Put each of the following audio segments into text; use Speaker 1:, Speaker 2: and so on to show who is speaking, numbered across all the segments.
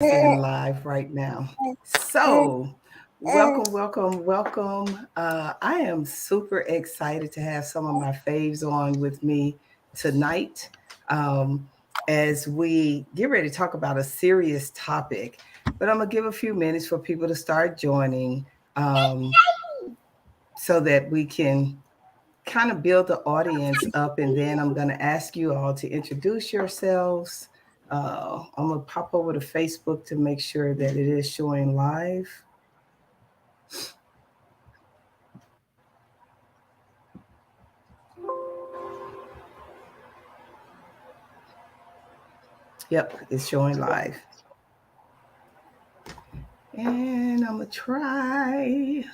Speaker 1: In live right now. So, welcome. I am super excited to have some of my faves on with me tonight um, as we get ready to talk about a serious topic. But I'm going to give a few minutes for people to start joining so that we can kind of build the audience up. And then I'm going to ask you all to introduce yourselves. I'm gonna pop over to Facebook to make sure that it is showing live. Yep, it's showing live. And I'm gonna try.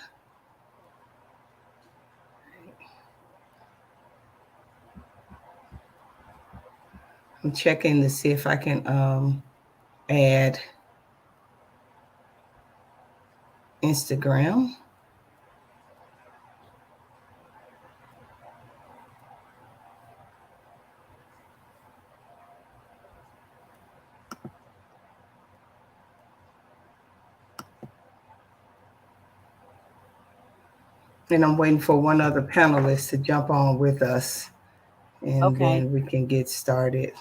Speaker 1: I'm checking to see if I can add Instagram. And I'm waiting for one other panelist to jump on with us, and
Speaker 2: Okay.
Speaker 1: then we can get started.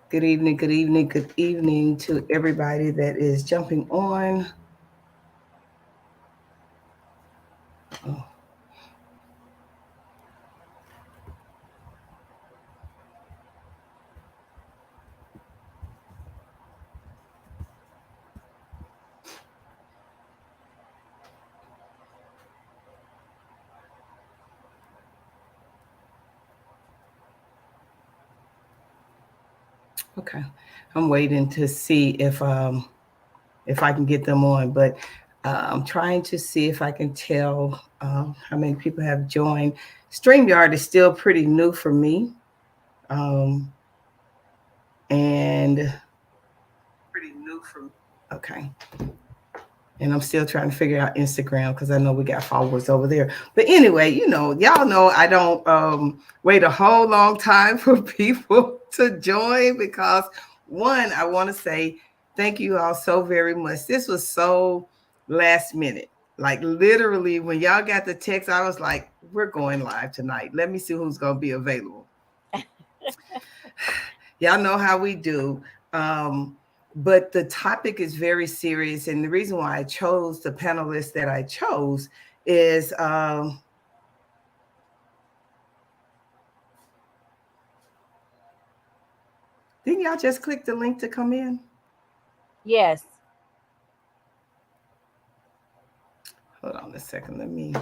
Speaker 1: Good evening to everybody that is jumping on. Oh, okay. I'm waiting to see if I can get them on, but I'm trying to see if I can tell how many people have joined. StreamYard is still pretty new for me. Um, and pretty new for me. Okay. And I'm still trying to figure out Instagram because I know we got followers over there. But anyway, y'all know I don't wait a whole long time for people to join because one, I want to say thank you all so very much. This was so last minute. Like literally, when y'all got the text, I was like, we're going live tonight. Let me see who's going to be available. Y'all know how we do. Um, but the topic is very serious. And the reason why I chose the panelists that I chose is didn't y'all just click the link to come in?
Speaker 2: Yes.
Speaker 1: Hold on a second. Let me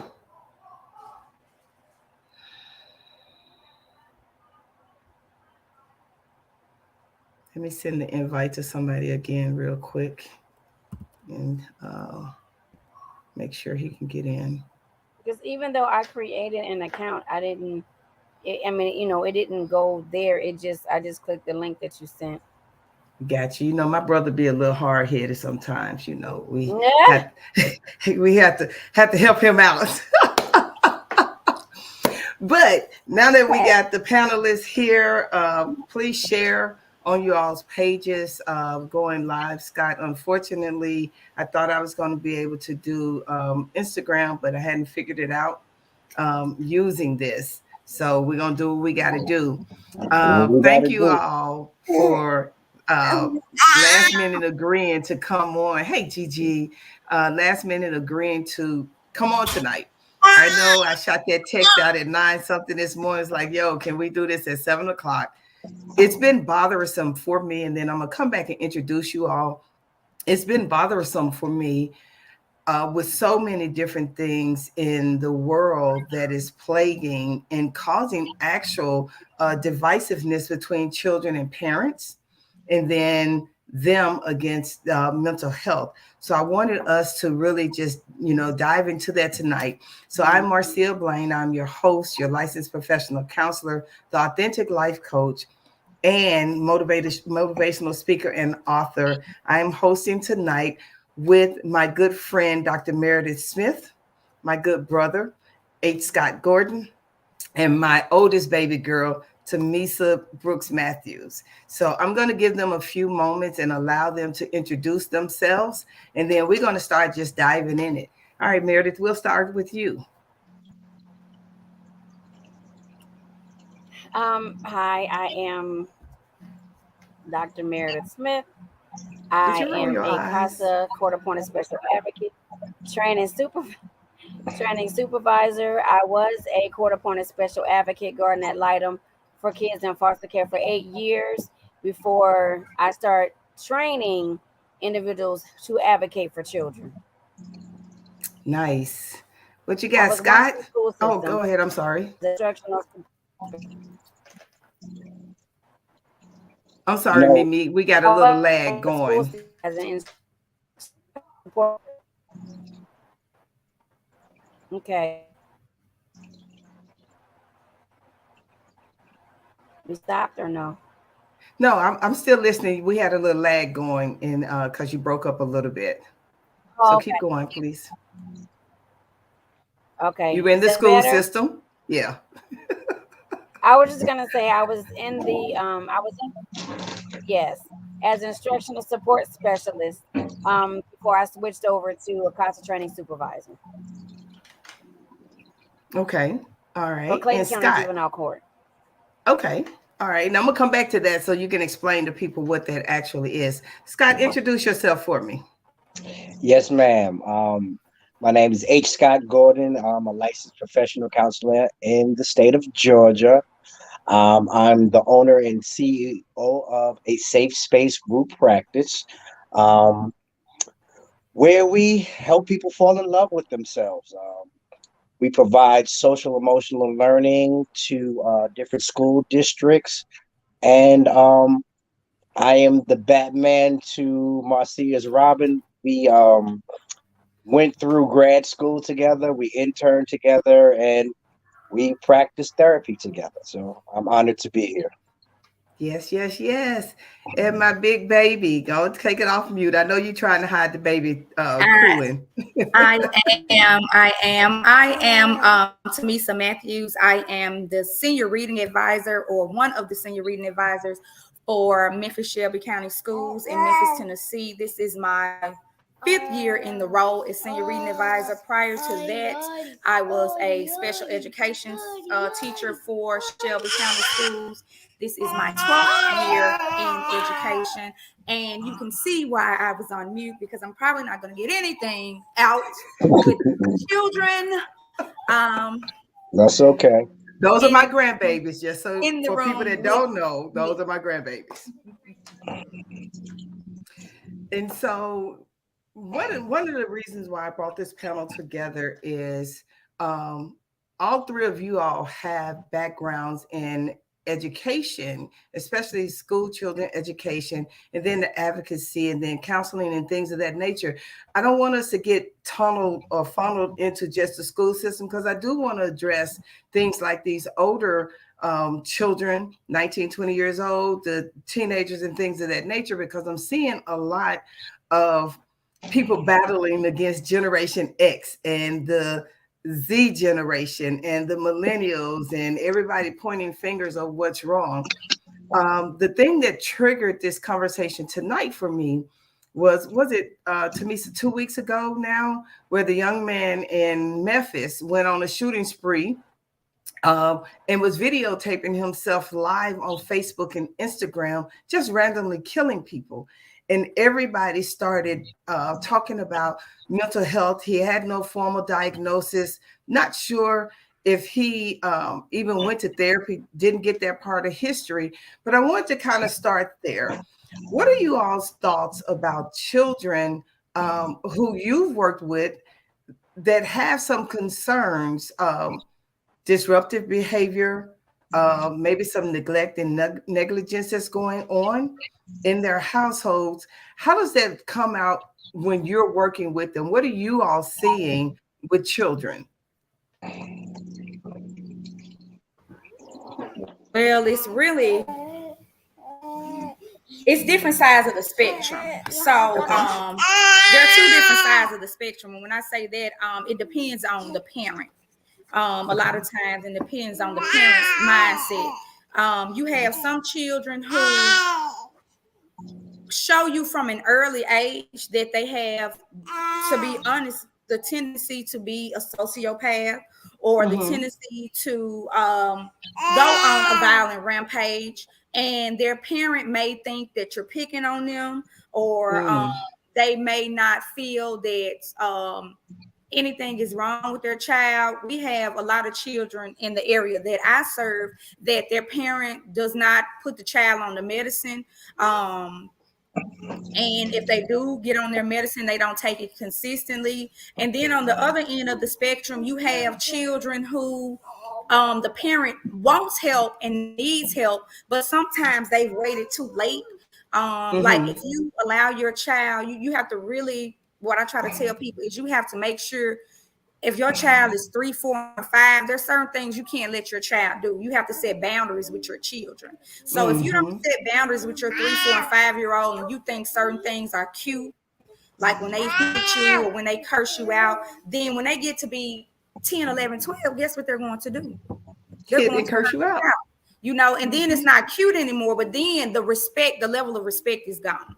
Speaker 1: send the invite to somebody again real quick and make sure he can get in.
Speaker 2: Because even though I created an account, I didn't. I mean, it didn't go there. I just clicked the link that you sent.
Speaker 1: Got you. My brother be a little hard headed sometimes. We
Speaker 2: Yeah.
Speaker 1: have we have to help him out. But now that we got the panelists here, please share on you all's pages going live. Scott, unfortunately, I thought I was going to be able to do Instagram, but I hadn't figured it out using this. So we're going to do what we got to do.
Speaker 3: We
Speaker 1: Thank
Speaker 3: gotta
Speaker 1: you
Speaker 3: do.
Speaker 1: all for last minute agreeing to come on. Hey, Gigi, last minute agreeing to come on tonight. I know I shot that text out at 9 something this morning. It's like, yo, can we do this at 7 o'clock? It's been bothersome for me. And then I'm going to come back and introduce you all. It's been bothersome for me with so many different things in the world that is plaguing and causing actual divisiveness between children and parents, and then them against mental health. So I wanted us to really just, dive into that tonight. So I'm Marcia Blaine. I'm your host, your licensed professional counselor, the authentic life coach, and motivational speaker and author. I'm hosting tonight with my good friend, Dr. Meredith Smith, my good brother, H. Scott Gordon, and my oldest baby girl, Tamisa Brooks Matthews. So I'm going to give them a few moments and allow them to introduce themselves. And then we're going to start just diving in it. All right, Meredith, we'll start with you.
Speaker 2: Hi, I am Dr. Meredith Smith.
Speaker 1: Did
Speaker 2: I
Speaker 1: you roll
Speaker 2: am
Speaker 1: your
Speaker 2: a
Speaker 1: eyes?
Speaker 2: CASA court appointed special advocate, training super, training supervisor. I was a court appointed special advocate guarding ad litem for kids in foster care for 8 years before I start training individuals to advocate for children.
Speaker 1: Nice. What you
Speaker 2: I
Speaker 1: got,
Speaker 2: was once
Speaker 1: Scott?
Speaker 2: in the school
Speaker 1: Oh,
Speaker 2: system
Speaker 1: go ahead. I'm sorry.
Speaker 2: as instructional.
Speaker 1: I'm sorry,
Speaker 3: No,
Speaker 1: Mimi. We got a little
Speaker 2: I
Speaker 1: lag
Speaker 2: was in the school
Speaker 1: going.
Speaker 2: system as an support. Okay, we stopped or no?
Speaker 1: No, I'm still listening. We had a little lag going in because you broke up a little bit. So
Speaker 2: Oh,
Speaker 1: keep going, please.
Speaker 2: okay.
Speaker 1: You were in
Speaker 2: Is
Speaker 1: the
Speaker 2: that
Speaker 1: school
Speaker 2: better?
Speaker 1: system? Yeah.
Speaker 2: I was just gonna say yes, as instructional support specialist before I switched over to a CASA training supervisor
Speaker 1: Okay. All
Speaker 2: for
Speaker 1: right.
Speaker 2: Clayton
Speaker 1: And
Speaker 2: County
Speaker 1: Scott.
Speaker 2: Juvenile Court.
Speaker 1: Okay. All right. And I'm going to come back to that so you can explain to people what that actually is. Scott, introduce yourself for me.
Speaker 3: yes, ma'am. My name is H. Scott Gordon. I'm a licensed professional counselor in the state of Georgia. I'm the owner and CEO of a safe space group practice, um, where we help people fall in love with themselves. We provide social emotional learning to different school districts, and I am the Batman to Marcia's Robin. We went through grad school together, we interned together, and we practiced therapy together. So I'm honored to be here.
Speaker 1: Yes, yes, yes. And my big baby. Go take it off mute. I know you're trying to hide the baby
Speaker 4: I,
Speaker 1: cooing.
Speaker 4: I am Tamisa Matthews. I am the senior reading advisor, or one of the senior reading advisors for Memphis Shelby County Schools in Memphis, Tennessee. This is my 5th year in the role as senior reading advisor. Prior to that, I was a special education teacher for Shelby County Schools. This is my 12th year in education. And you can see why I was on mute, because I'm probably not going to get anything out with children.
Speaker 3: That's okay.
Speaker 1: Those are my grandbabies, just so
Speaker 4: in the
Speaker 1: for people
Speaker 4: room
Speaker 1: that don't know, those are my grandbabies. And so one of the reasons why I brought this panel together is all three of you all have backgrounds in education, especially school children education, and then the advocacy, and then counseling and things of that nature. I don't want us to get tunneled or funneled into just the school system, because I do want to address things like these older children, 19, 20 years old, the teenagers and things of that nature, because I'm seeing a lot of people battling against Generation X and the Z generation and the millennials and everybody pointing fingers of what's wrong. The thing that triggered this conversation tonight for me was it Tamisa 2 weeks ago now, where the young man in Memphis went on a shooting spree and was videotaping himself live on Facebook and Instagram, just randomly killing people. And everybody started talking about mental health. He had no formal diagnosis, not sure if he even went to therapy, didn't get that part of history. But I want to kind of start there. What are you all's thoughts about children who you've worked with that have some concerns, disruptive behavior, maybe some neglect and negligence that's going on in their households? How does that come out when you're working with them? What are you all seeing with children?
Speaker 4: Well, it's different sides of the spectrum. So there are 2 different sides of the spectrum. And when I say that, it depends on the parent. A lot of times, it depends on the parent's mindset. You have some children who show you from an early age that they have, to be honest, the tendency to be a sociopath, or the tendency to go on a violent rampage, and their parent may think that you're picking on them, or they may not feel that anything is wrong with their child. We have a lot of children in the area that I serve that their parent does not put the child on the medicine. And if they do get on their medicine, they don't take it consistently. And then on the other end of the spectrum, you have children who the parent wants help and needs help, but sometimes they've waited too late. Like if you allow your child, you have to really, what I try to tell people is you have to make sure, if your child is 3, 4, 5, there's certain things you can't let your child do. You have to set boundaries with your children. So if you don't set boundaries with your 3, 4, and 5-year-old, and you think certain things are cute, like when they hit you or when they curse you out, then when they get to be 10, 11, 12, guess what they're going to do? They're going to
Speaker 1: curse you out.
Speaker 4: You know, and then it's not cute anymore, but then the level of respect is gone.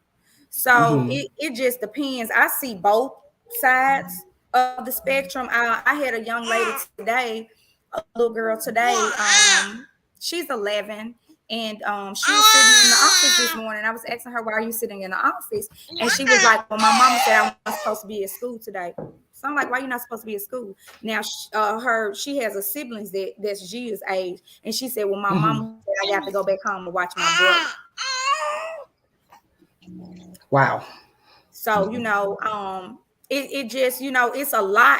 Speaker 4: So it just depends. I see both sides of the spectrum. I had a young lady today, a little girl today. She's 11, and she was sitting in the office this morning. I was asking her, "Why are you sitting in the office?" And she was like, "Well, my mama said I'm not supposed to be at school today." So I'm like, "Why are you not supposed to be at school?" Now she has a siblings that's Gia's age, and she said, "Well, my mama said I got to go back home and watch my brother."
Speaker 1: Wow.
Speaker 4: So, you know, it just, you know, it's a lot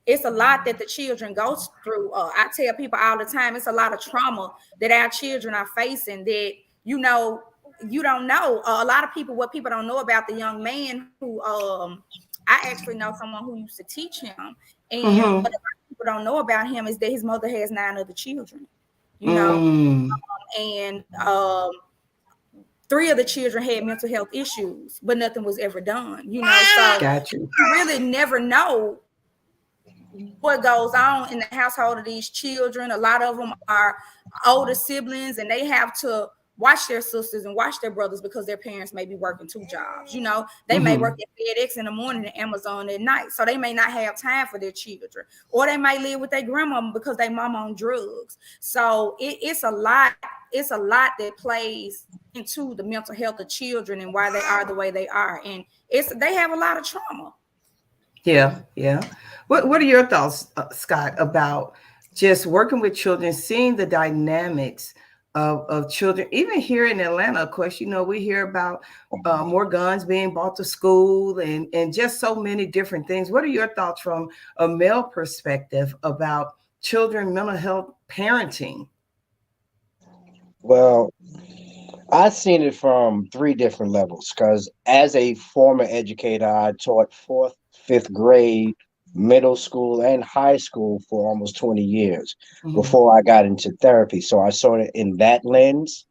Speaker 4: that the children go through. I tell people all the time, it's a lot of trauma that our children are facing that, you know, you don't know. A lot of people, what people don't know about the young man who, I actually know someone who used to teach him. And what people don't know about him is that his mother has 9 other children, you know, and 3 of the children had mental health issues, but nothing was ever done, you know. So you really never know what goes on in the household of these children. A lot of them are older siblings, and they have to watch their sisters and watch their brothers because their parents may be working 2 jobs. You know, they may work at FedEx in the morning and Amazon at night, so they may not have time for their children, or they might live with their grandmama because their mama on drugs. So it's a lot. It's a lot that plays into the mental health of children and why they are the way they are, and they have a lot of trauma.
Speaker 1: Yeah. What are your thoughts, Scott, about just working with children, seeing the dynamics of children, even here in Atlanta? Of course, you know, we hear about more guns being brought to school and just so many different things. What are your thoughts from a male perspective about children, mental health, parenting?
Speaker 3: Well, I've seen it from 3 different levels, because as a former educator, I taught 4th, 5th grade, middle school, and high school for almost 20 years before I got into therapy. So I saw it in that lens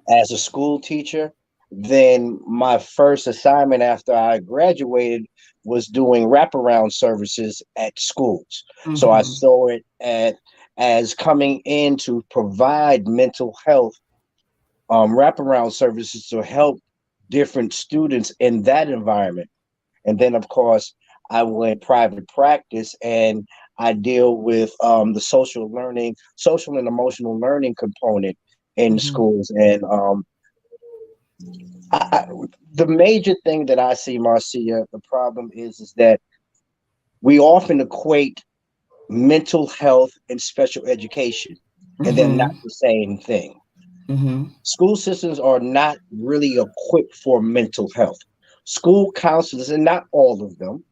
Speaker 3: as a school teacher. Then my first assignment after I graduated was doing wraparound services at schools. So I saw it as coming in to provide mental health wraparound services to help different students in that environment. And then, of course, I went private practice, and I deal with the social and emotional learning component in schools. And the major thing that I see, Marcia, the problem is that we often equate mental health and special education, and they're not the same thing. School systems are not really equipped for mental health. School counselors, and not all of them,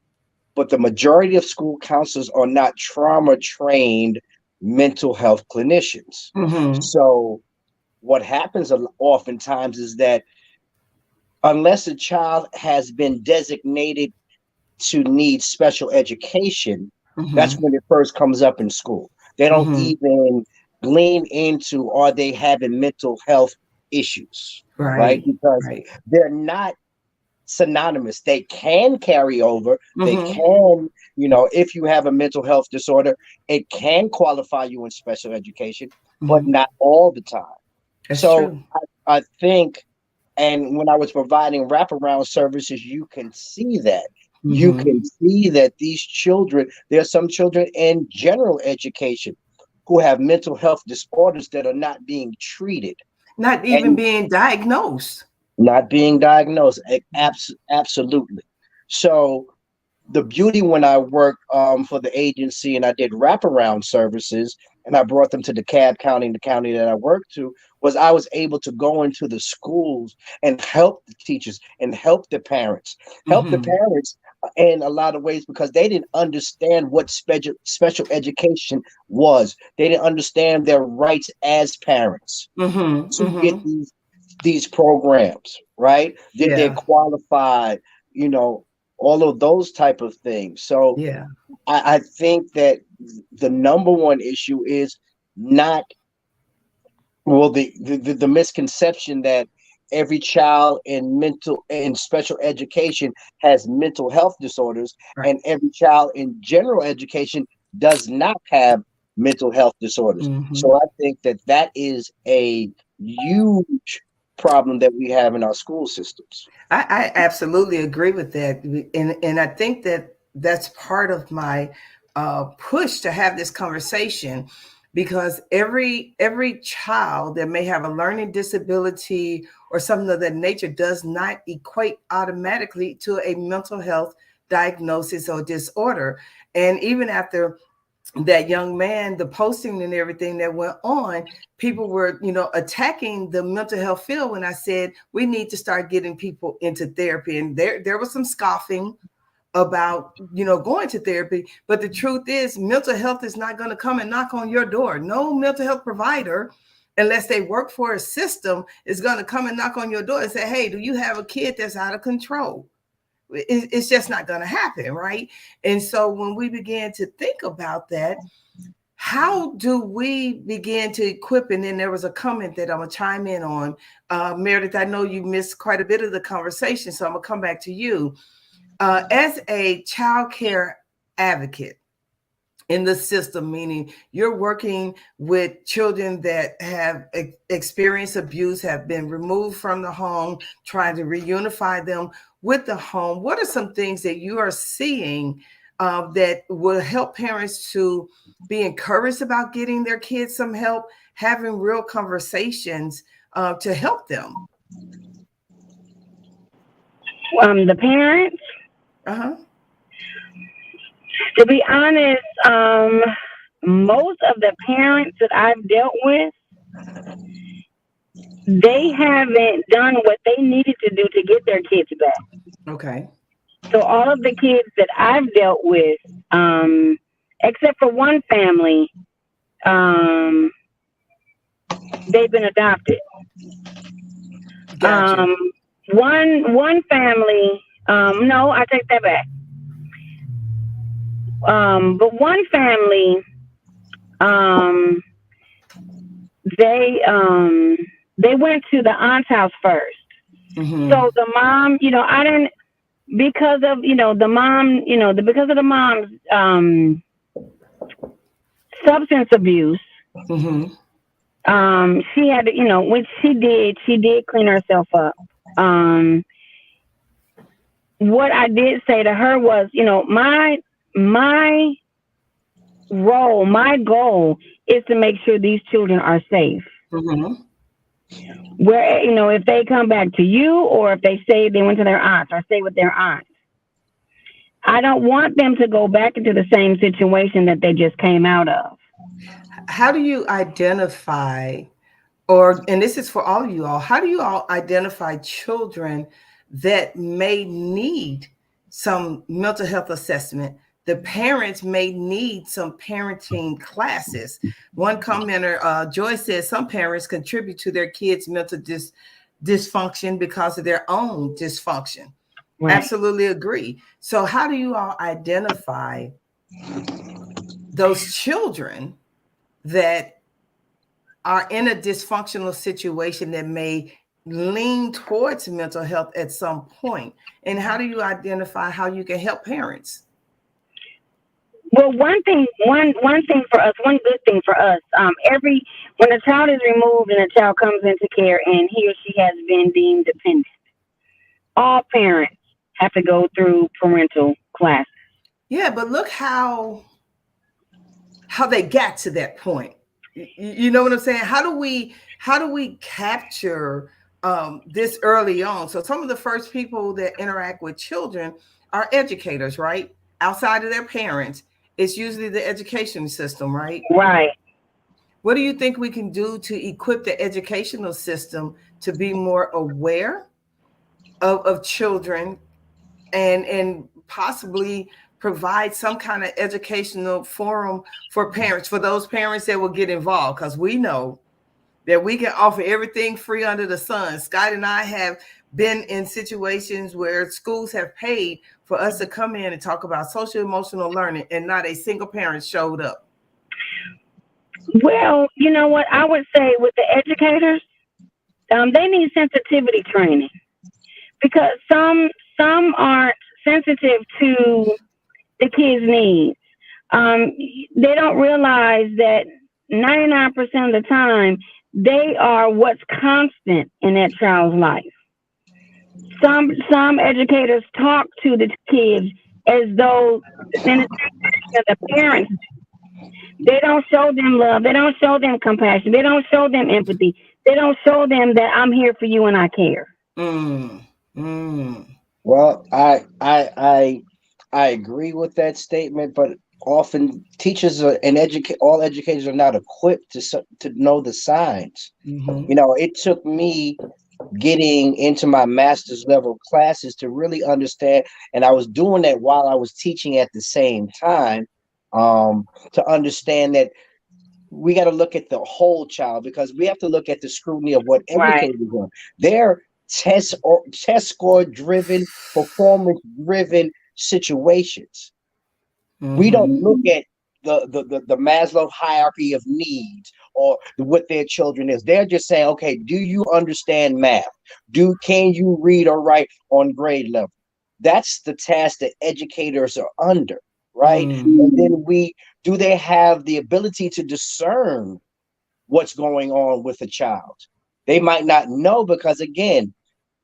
Speaker 3: but the majority of school counselors are not trauma-trained mental health clinicians. So what happens oftentimes is that unless a child has been designated to need special education, that's when it first comes up in school. They don't even lean into, are they having mental health issues, right? Because they're not synonymous. They can carry over. They can, you know, if you have a mental health disorder, it can qualify you in special education, but not all the time.
Speaker 1: That's
Speaker 3: So
Speaker 1: true.
Speaker 3: I think, and when I was providing wraparound services, you can see that. You
Speaker 1: Mhm.
Speaker 3: can see that these children, there are some children in general education who have mental health disorders that are not being treated
Speaker 1: Not even
Speaker 3: and
Speaker 1: being diagnosed.
Speaker 3: not being diagnosed. Absolutely. So the beauty when I worked for the agency and I did wraparound services and I brought them to DeKalb County, the county that I worked to, was I was able to go into the schools and help the teachers and help the
Speaker 1: Mhm.
Speaker 3: parents in a lot of ways because they didn't understand what special education was. They didn't understand their rights as parents
Speaker 1: Mhm.
Speaker 3: to get
Speaker 1: Mhm.
Speaker 3: these programs, right? That they're
Speaker 1: Yeah.
Speaker 3: qualified, you know, all of those type of things. So
Speaker 1: Yeah.
Speaker 3: I think that the number one issue is not well the misconception that every child in special education has mental health disorders
Speaker 1: Right.
Speaker 3: and every child in general education does not have mental health disorders.
Speaker 1: Mhm.
Speaker 3: So I think that that is a huge problem that we have in our school systems.
Speaker 1: I absolutely agree with that, and I think that that's part of my push to have this conversation, because every child that may have a learning disability or something of that nature does not equate automatically to a mental health diagnosis or disorder. And even after that young man, the posting and everything that went on, people were, attacking the mental health field when I said we need to start getting people into therapy. And there was some scoffing about, going to therapy. But the truth is, mental health is not going to come and knock on your door. No mental health provider, unless they work for a system, is going to come and knock on your door and say, hey, do you have a kid that's out of control? It's just not going to happen, right? And so when we began to think about that, how do we begin to equip? And then there was a comment that I'm going to chime in on. Meredith, I know you missed quite a bit of the conversation, so I'm going to come back to you. As a child care advocate in the system, meaning you're working with children that have experienced abuse, have been removed from the home, trying to reunify them with the home, what are some things that you are seeing that will help parents to be encouraged about getting their kids some help, having real conversations to help them?
Speaker 2: The parents,
Speaker 1: Uh-huh.
Speaker 2: to be honest, most of the parents that I've dealt with, they haven't done what they needed to do to get their kids back.
Speaker 1: Okay.
Speaker 2: So all of the kids that I've dealt with, except for one family, they've been adopted.
Speaker 1: Gotcha.
Speaker 2: One family, no, I take that back. But one family, they went to the aunt's house first.
Speaker 1: Mm-hmm.
Speaker 2: So the mom, I didn't, because of the mom, because of the mom's substance abuse.
Speaker 1: Mm-hmm.
Speaker 2: She had to, when she did clean herself up. What I did say to her was, my role, my goal is to make sure these children are safe.
Speaker 1: Mm-hmm.
Speaker 2: Where, if they come back to you, or if they say they went to their aunts or stay with their aunts, I don't want them to go back into the same situation that they just came out of.
Speaker 1: How do you identify, and this is for all of you all, how do you all identify children that may need some mental health assessment? The parents may need some parenting classes. One commenter, Joy, says some parents contribute to their kids' mental dysfunction because of their own dysfunction. Right. Absolutely agree. So how do you all identify those children that are in a dysfunctional situation that may lean towards mental health at some point? And how do you identify how you can help parents?
Speaker 5: Well, one thing for us, one good thing for us, when a child is removed and a child comes into care and he or she has been deemed dependent, all parents have to go through parental classes.
Speaker 1: Yeah, but look how they got to that point. You know what I'm saying? How do we capture this early on? So some of the first people that interact with children are educators, right? Outside of their parents, it's usually the education system, right?
Speaker 5: Right.
Speaker 1: What do you think we can do to equip the educational system to be more aware of children and possibly provide some kind of educational forum for parents, for those parents that will get involved? Because we know that we can offer everything free under the sun. Scott and I have been in situations where schools have paid for us to come in and talk about social emotional learning, and not a single parent showed up.
Speaker 5: Well, you know what I would say with the educators, they need sensitivity training, because some aren't sensitive to the kids' needs. They don't realize that 99% of the time they are what's constant in that child's life. Some educators talk to the kids as though the parents. They don't show them love. They don't show them compassion. They don't show them empathy. They don't show them that I'm here for you and I care.
Speaker 3: Well, I agree with that statement, but often teachers and all educators are not equipped to know the signs.
Speaker 1: Mm-hmm.
Speaker 3: You know, it took me getting into my master's level classes to really understand, and I was doing that while I was teaching at the same time, to understand that we got to look at the whole child, because we have to look at the scrutiny of what educators are doing. They're test score driven, performance driven situations. Mm-hmm. We don't look at the Maslow hierarchy of needs or what their children is. They're just saying, okay, do you understand math? Can you read or write on grade level? That's the task that educators are under, right? Mm-hmm. And then do they have the ability to discern what's going on with a child? They might not know, because again,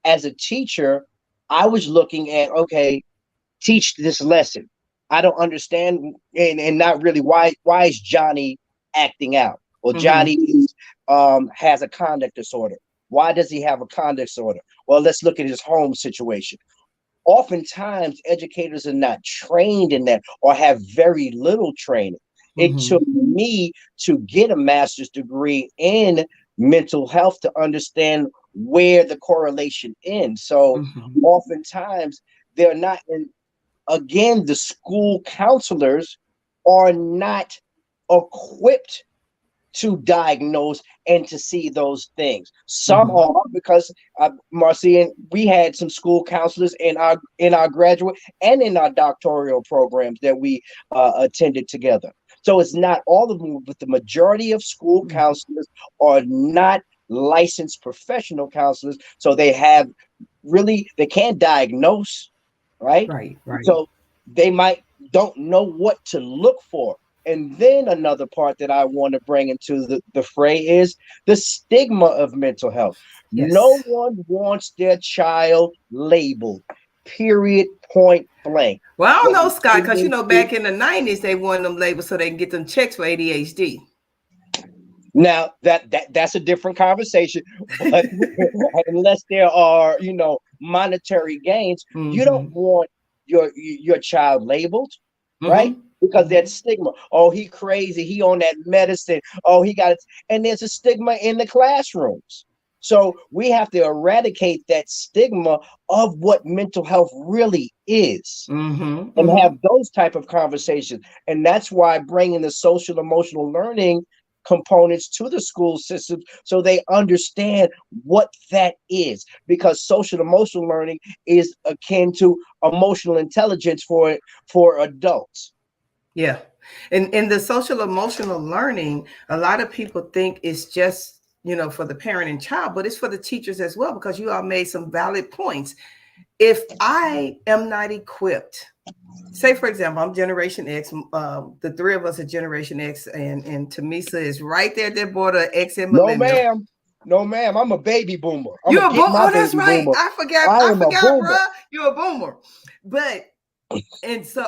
Speaker 3: as a teacher, I was looking at, okay, teach this lesson. I don't understand, and not really why is Johnny acting out? Well, Johnny has a conduct disorder. Why does he have a conduct disorder? Well, let's look at his home situation. Oftentimes, educators are not trained in that, or have very little training. It took me to get a master's degree in mental health to understand where the correlation ends. So oftentimes they're not in. Again, the school counselors are not equipped to diagnose and to see those things. Some are, because Marcia, we had some school counselors in our graduate and in our doctoral programs that we attended together. So it's not all of them, but the majority of school counselors are not licensed professional counselors. So they can't diagnose. Right. So they don't know what to look for. And then another part that I want to bring into the fray is the stigma of mental health. Yes. No one wants their child labeled, period, point blank.
Speaker 1: Well, I don't know, Scott, because back in the 90s, they wanted them labeled so they can get them checks for ADHD.
Speaker 3: Now that's a different conversation, but unless there are, monetary gains, you don't want your child labeled, right? Because that stigma. Oh, he crazy. He on that medicine. Oh, he got it. And there's a stigma in the classrooms. So we have to eradicate that stigma of what mental health really is, and have those type of conversations. And that's why bringing the social emotional learning components to the school system, so they understand what that is, because social emotional learning is akin to emotional intelligence for adults.
Speaker 1: Yeah. And in the social emotional learning, a lot of people think it's just for the parent and child, but it's for the teachers as well, because you all made some valid points. if I am not equipped, say for example, I'm Generation X, the three of us are Generation X, and Tamisa is right there at that border of X and
Speaker 3: No,
Speaker 1: millennial.
Speaker 3: ma'am. No, ma'am. I'm a baby boomer.
Speaker 1: You're a boomer. Oh, that's
Speaker 3: baby
Speaker 1: right.
Speaker 3: boomer.
Speaker 1: I forgot.
Speaker 3: I
Speaker 1: I
Speaker 3: am a
Speaker 1: forgot,
Speaker 3: boomer.
Speaker 1: bro. You're a boomer. But and so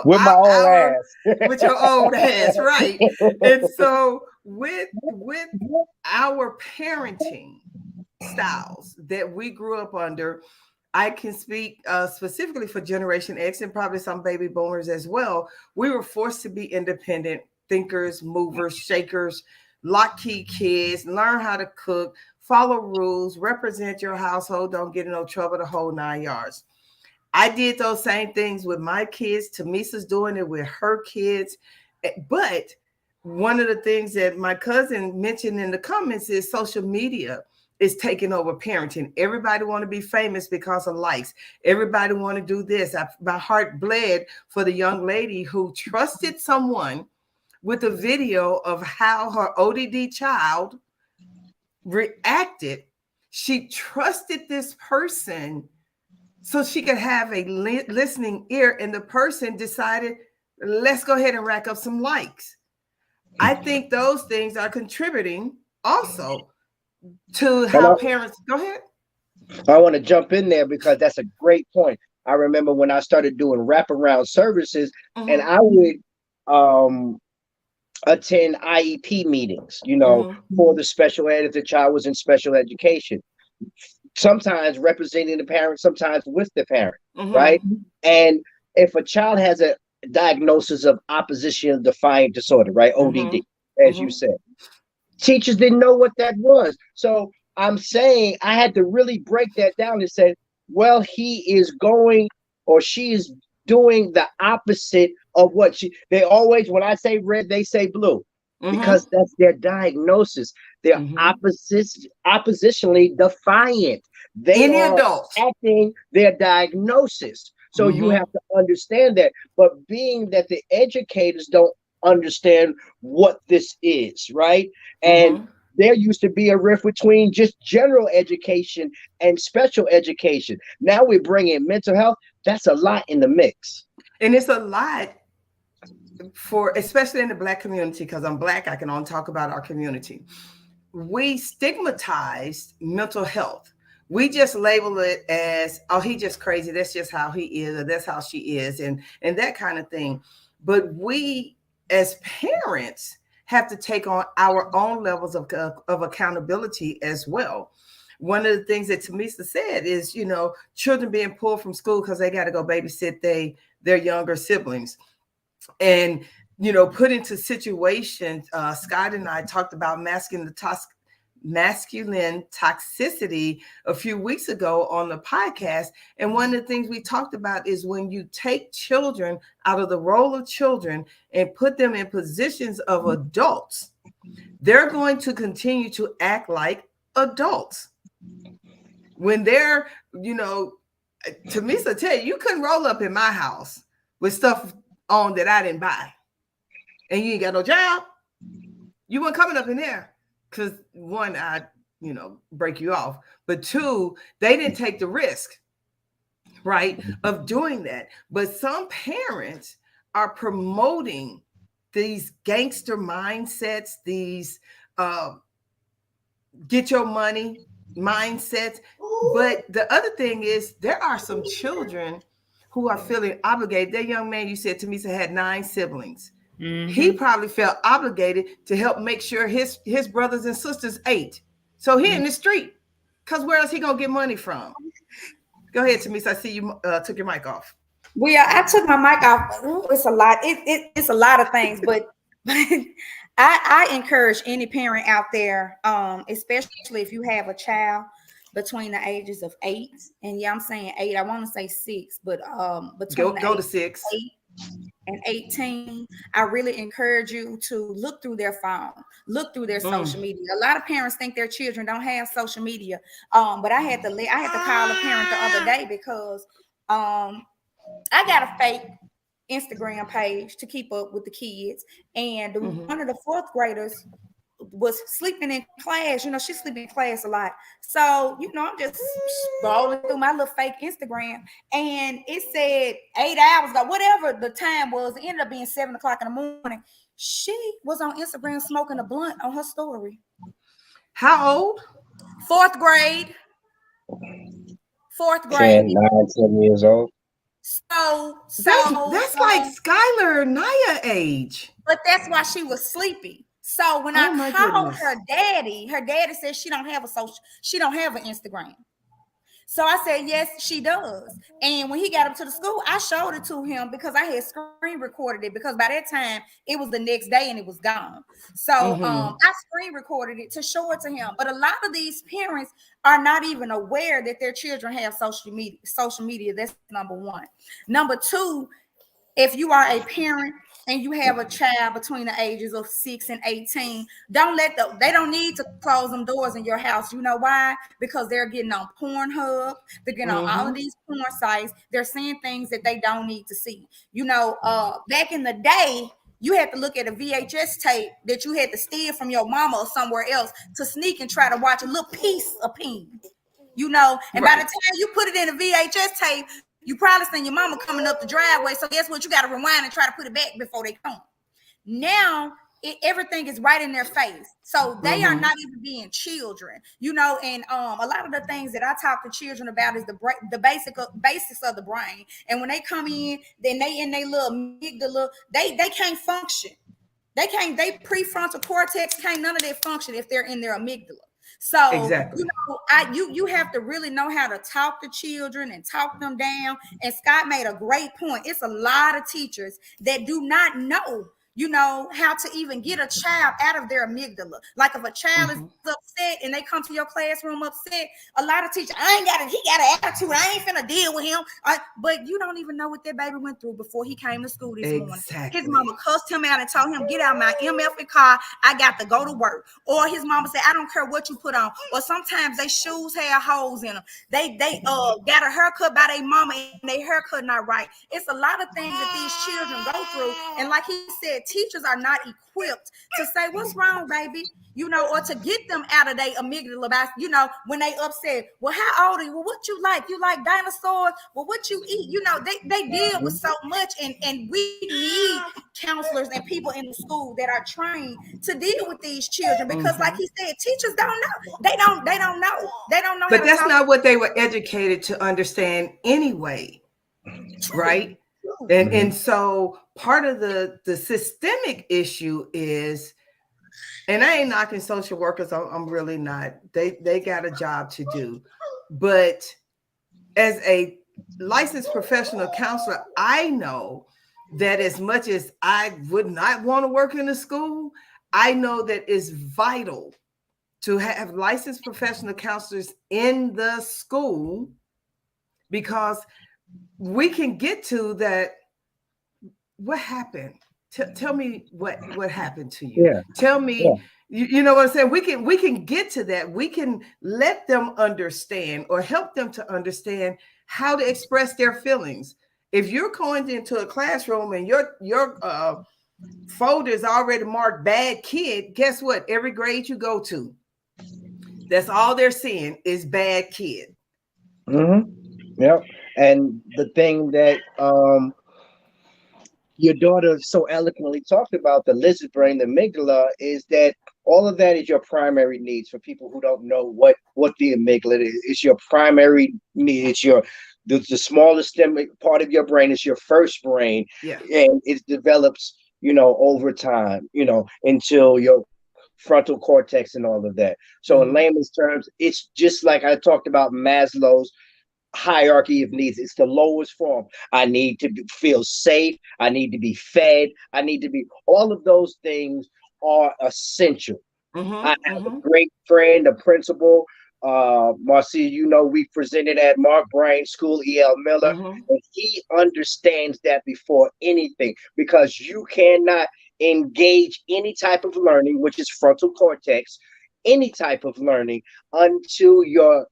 Speaker 3: With my old ass.
Speaker 1: with your old ass, right? And so with our parenting styles that we grew up under, I can speak specifically for Generation X and probably some baby boomers as well. We were forced to be independent thinkers, movers, shakers, lock key kids, learn how to cook, follow rules, represent your household, don't get in no trouble, the whole 9 yards. I did those same things with my kids. Tamisa's doing it with her kids. But one of the things that my cousin mentioned in the comments is social media is taking over parenting. Everybody want to be famous because of likes. Everybody want to do this. My heart bled for the young lady who trusted someone with a video of how her ODD child reacted. She trusted this person so she could have a listening ear, and the person decided, let's go ahead and rack up some likes. I think those things are contributing also to how parents, go ahead.
Speaker 3: I want to jump in there because that's a great point. I remember when I started doing wraparound services, and I would attend IEP meetings, for the special ed if the child was in special education. Sometimes representing the parent, sometimes with the parent, right? And if a child has a diagnosis of opposition defiant disorder, right? ODD, as you said, teachers didn't know what that was. So I'm saying I had to really break that down and say, well, he is going or she is doing the opposite of what they always, when I say red, they say blue. Because that's their diagnosis. They're oppositionally defiant. They are acting their diagnosis. So you have to understand that. But being that the educators don't understand what this is, right? And there used to be a rift between just general education and special education. Now we're bringing mental health. That's a lot in the mix.
Speaker 1: And it's a lot for, especially in the Black community, because I'm Black, I can only talk about our community. We stigmatized mental health. We just label it as, oh, he just crazy. That's just how he is, or that's how she is, and that kind of thing. But we, as parents, have to take on our own levels of accountability as well. One of the things that Tamisa said is, children being pulled from school because they got to go babysit their younger siblings. And, put into situations, Scott and I talked about masculine toxicity a few weeks ago on the podcast. And one of the things we talked about is when you take children out of the role of children and put them in positions of adults, they're going to continue to act adults. When they're, Tamisa tell you couldn't roll up in my house with stuff on that I didn't buy, and you ain't got no job. You weren't coming up in there because one, I, break you off, but two, they didn't take the risk, right, of doing that. But some parents are promoting these gangster mindsets, these get your money mindsets. But the other thing is there are some children who are feeling obligated. That young man you said to me had 9 siblings. He probably felt obligated to help make sure his brothers and sisters ate. So he in the street, because where else he gonna get money from? Go ahead, Tamisa. I see you took your mic off.
Speaker 4: Well, I took my mic off. It's a lot. It's a lot of things, but I encourage any parent out there, especially if you have a child between the ages of 8 and I'm saying 8. I want to say 6, but between
Speaker 1: go to 6,
Speaker 4: 8 and 18, I really encourage you to look through their phone, look through their social media. A lot of parents think their children don't have social media, but I had to call a parent the other day because I got a fake Instagram page to keep up with the kids, and one of the 4th graders was sleeping in class. You know, she sleep in class a lot. So, you know, I'm just scrolling through my little fake Instagram, and it said 8 hours ago, whatever the time was, it ended up being 7 o'clock in the morning. She was on Instagram smoking a blunt on her story.
Speaker 1: How old?
Speaker 4: 4th grade. 4th
Speaker 3: 10,
Speaker 4: grade.
Speaker 3: 9, 10 years old.
Speaker 4: So
Speaker 1: that's like Skylar Naya age.
Speaker 4: But that's why she was sleepy. So when I called her daddy said she don't have an Instagram. So I said, yes, she does. And when he got up to the school, I showed it to him because I had screen recorded it, because by that time it was the next day and it was gone. So I screen recorded it to show it to him. But a lot of these parents are not even aware that their children have social media. That's number one. Number two, if you are a parent and you have a child between the ages of 6 and 18, they don't need to close them doors in your house. You know why? Because they're getting on Pornhub, they're getting on all of these porn sites, they're seeing things that they don't need to see. You know, back in the day, you had to look at a VHS tape that you had to steal from your mama or somewhere else to sneak and try to watch a little piece of peen. You know, and by the time you put it in a VHS tape, you probably seen your mama coming up the driveway. So guess what? You got to rewind and try to put it back before they come. Now, everything is right in their face. So they are not even being children, you know, and a lot of the things that I talk to children about is the basics of the brain. And when they come in, then they in their little amygdala, they can't function. They prefrontal cortex can't none of that function if they're in their amygdala. So
Speaker 1: exactly.
Speaker 4: You know, you have to really know how to talk to children and talk them down. And Scott made a great point. It's a lot of teachers that do not know, you know, how to even get a child out of their amygdala. Like if a child is upset and they come to your classroom upset, a lot of teachers, he got an attitude, I ain't finna deal with him. But you don't even know what that baby went through before he came to school this morning. His mama cussed him out and told him, get out my MF car, I got to go to work. Or his mama said, I don't care what you put on. Or sometimes they shoes have holes in them. They got a haircut by their mama and their haircut not right. It's a lot of things that these children go through. And like he said, teachers are not equipped to say, what's wrong, baby? You know, or to get them out of their amygdala, you know, when they upset. Well, how old are you? Well, what you like? You like dinosaurs? Well, what you eat? You know, they deal with so much, and we need counselors and people in the school that are trained to deal with these children, because like he said, teachers don't know. They don't know. They don't know.
Speaker 1: But that's not what they were educated to understand anyway. Right? And so part of the systemic issue is, and I ain't knocking social workers, I'm really not. They got a job to do. But as a licensed professional counselor, I know that as much as I would not want to work in a school, I know that it's vital to have licensed professional counselors in the school, because we can get to that. What happened? Tell me what happened to you.
Speaker 3: Yeah.
Speaker 1: Tell me, you know what I'm saying? We can get to that. We can let them understand or help them to understand how to express their feelings. If you're going into a classroom and your folder is already marked bad kid, guess what? Every grade you go to, that's all they're seeing is bad kid.
Speaker 3: Yep. And the thing that your daughter so eloquently talked about, the lizard brain, the amygdala, is that all of that is your primary needs. For people who don't know what the amygdala is, it's your primary need. It's the smallest part of your brain. It's your first brain.
Speaker 1: Yeah.
Speaker 3: And it develops, you know, over time, you know, until your frontal cortex and all of that. So in layman's terms, it's just like I talked about Maslow's hierarchy of needs. It's the lowest form. I need to feel safe. I need to be fed. I need to be, all of those things are essential. I have a great friend, a principal, Marcia, you know, we presented at Mark Brain School, E.L. Miller, and he understands that before anything, because you cannot engage any type of learning, which is frontal cortex, any type of learning, until your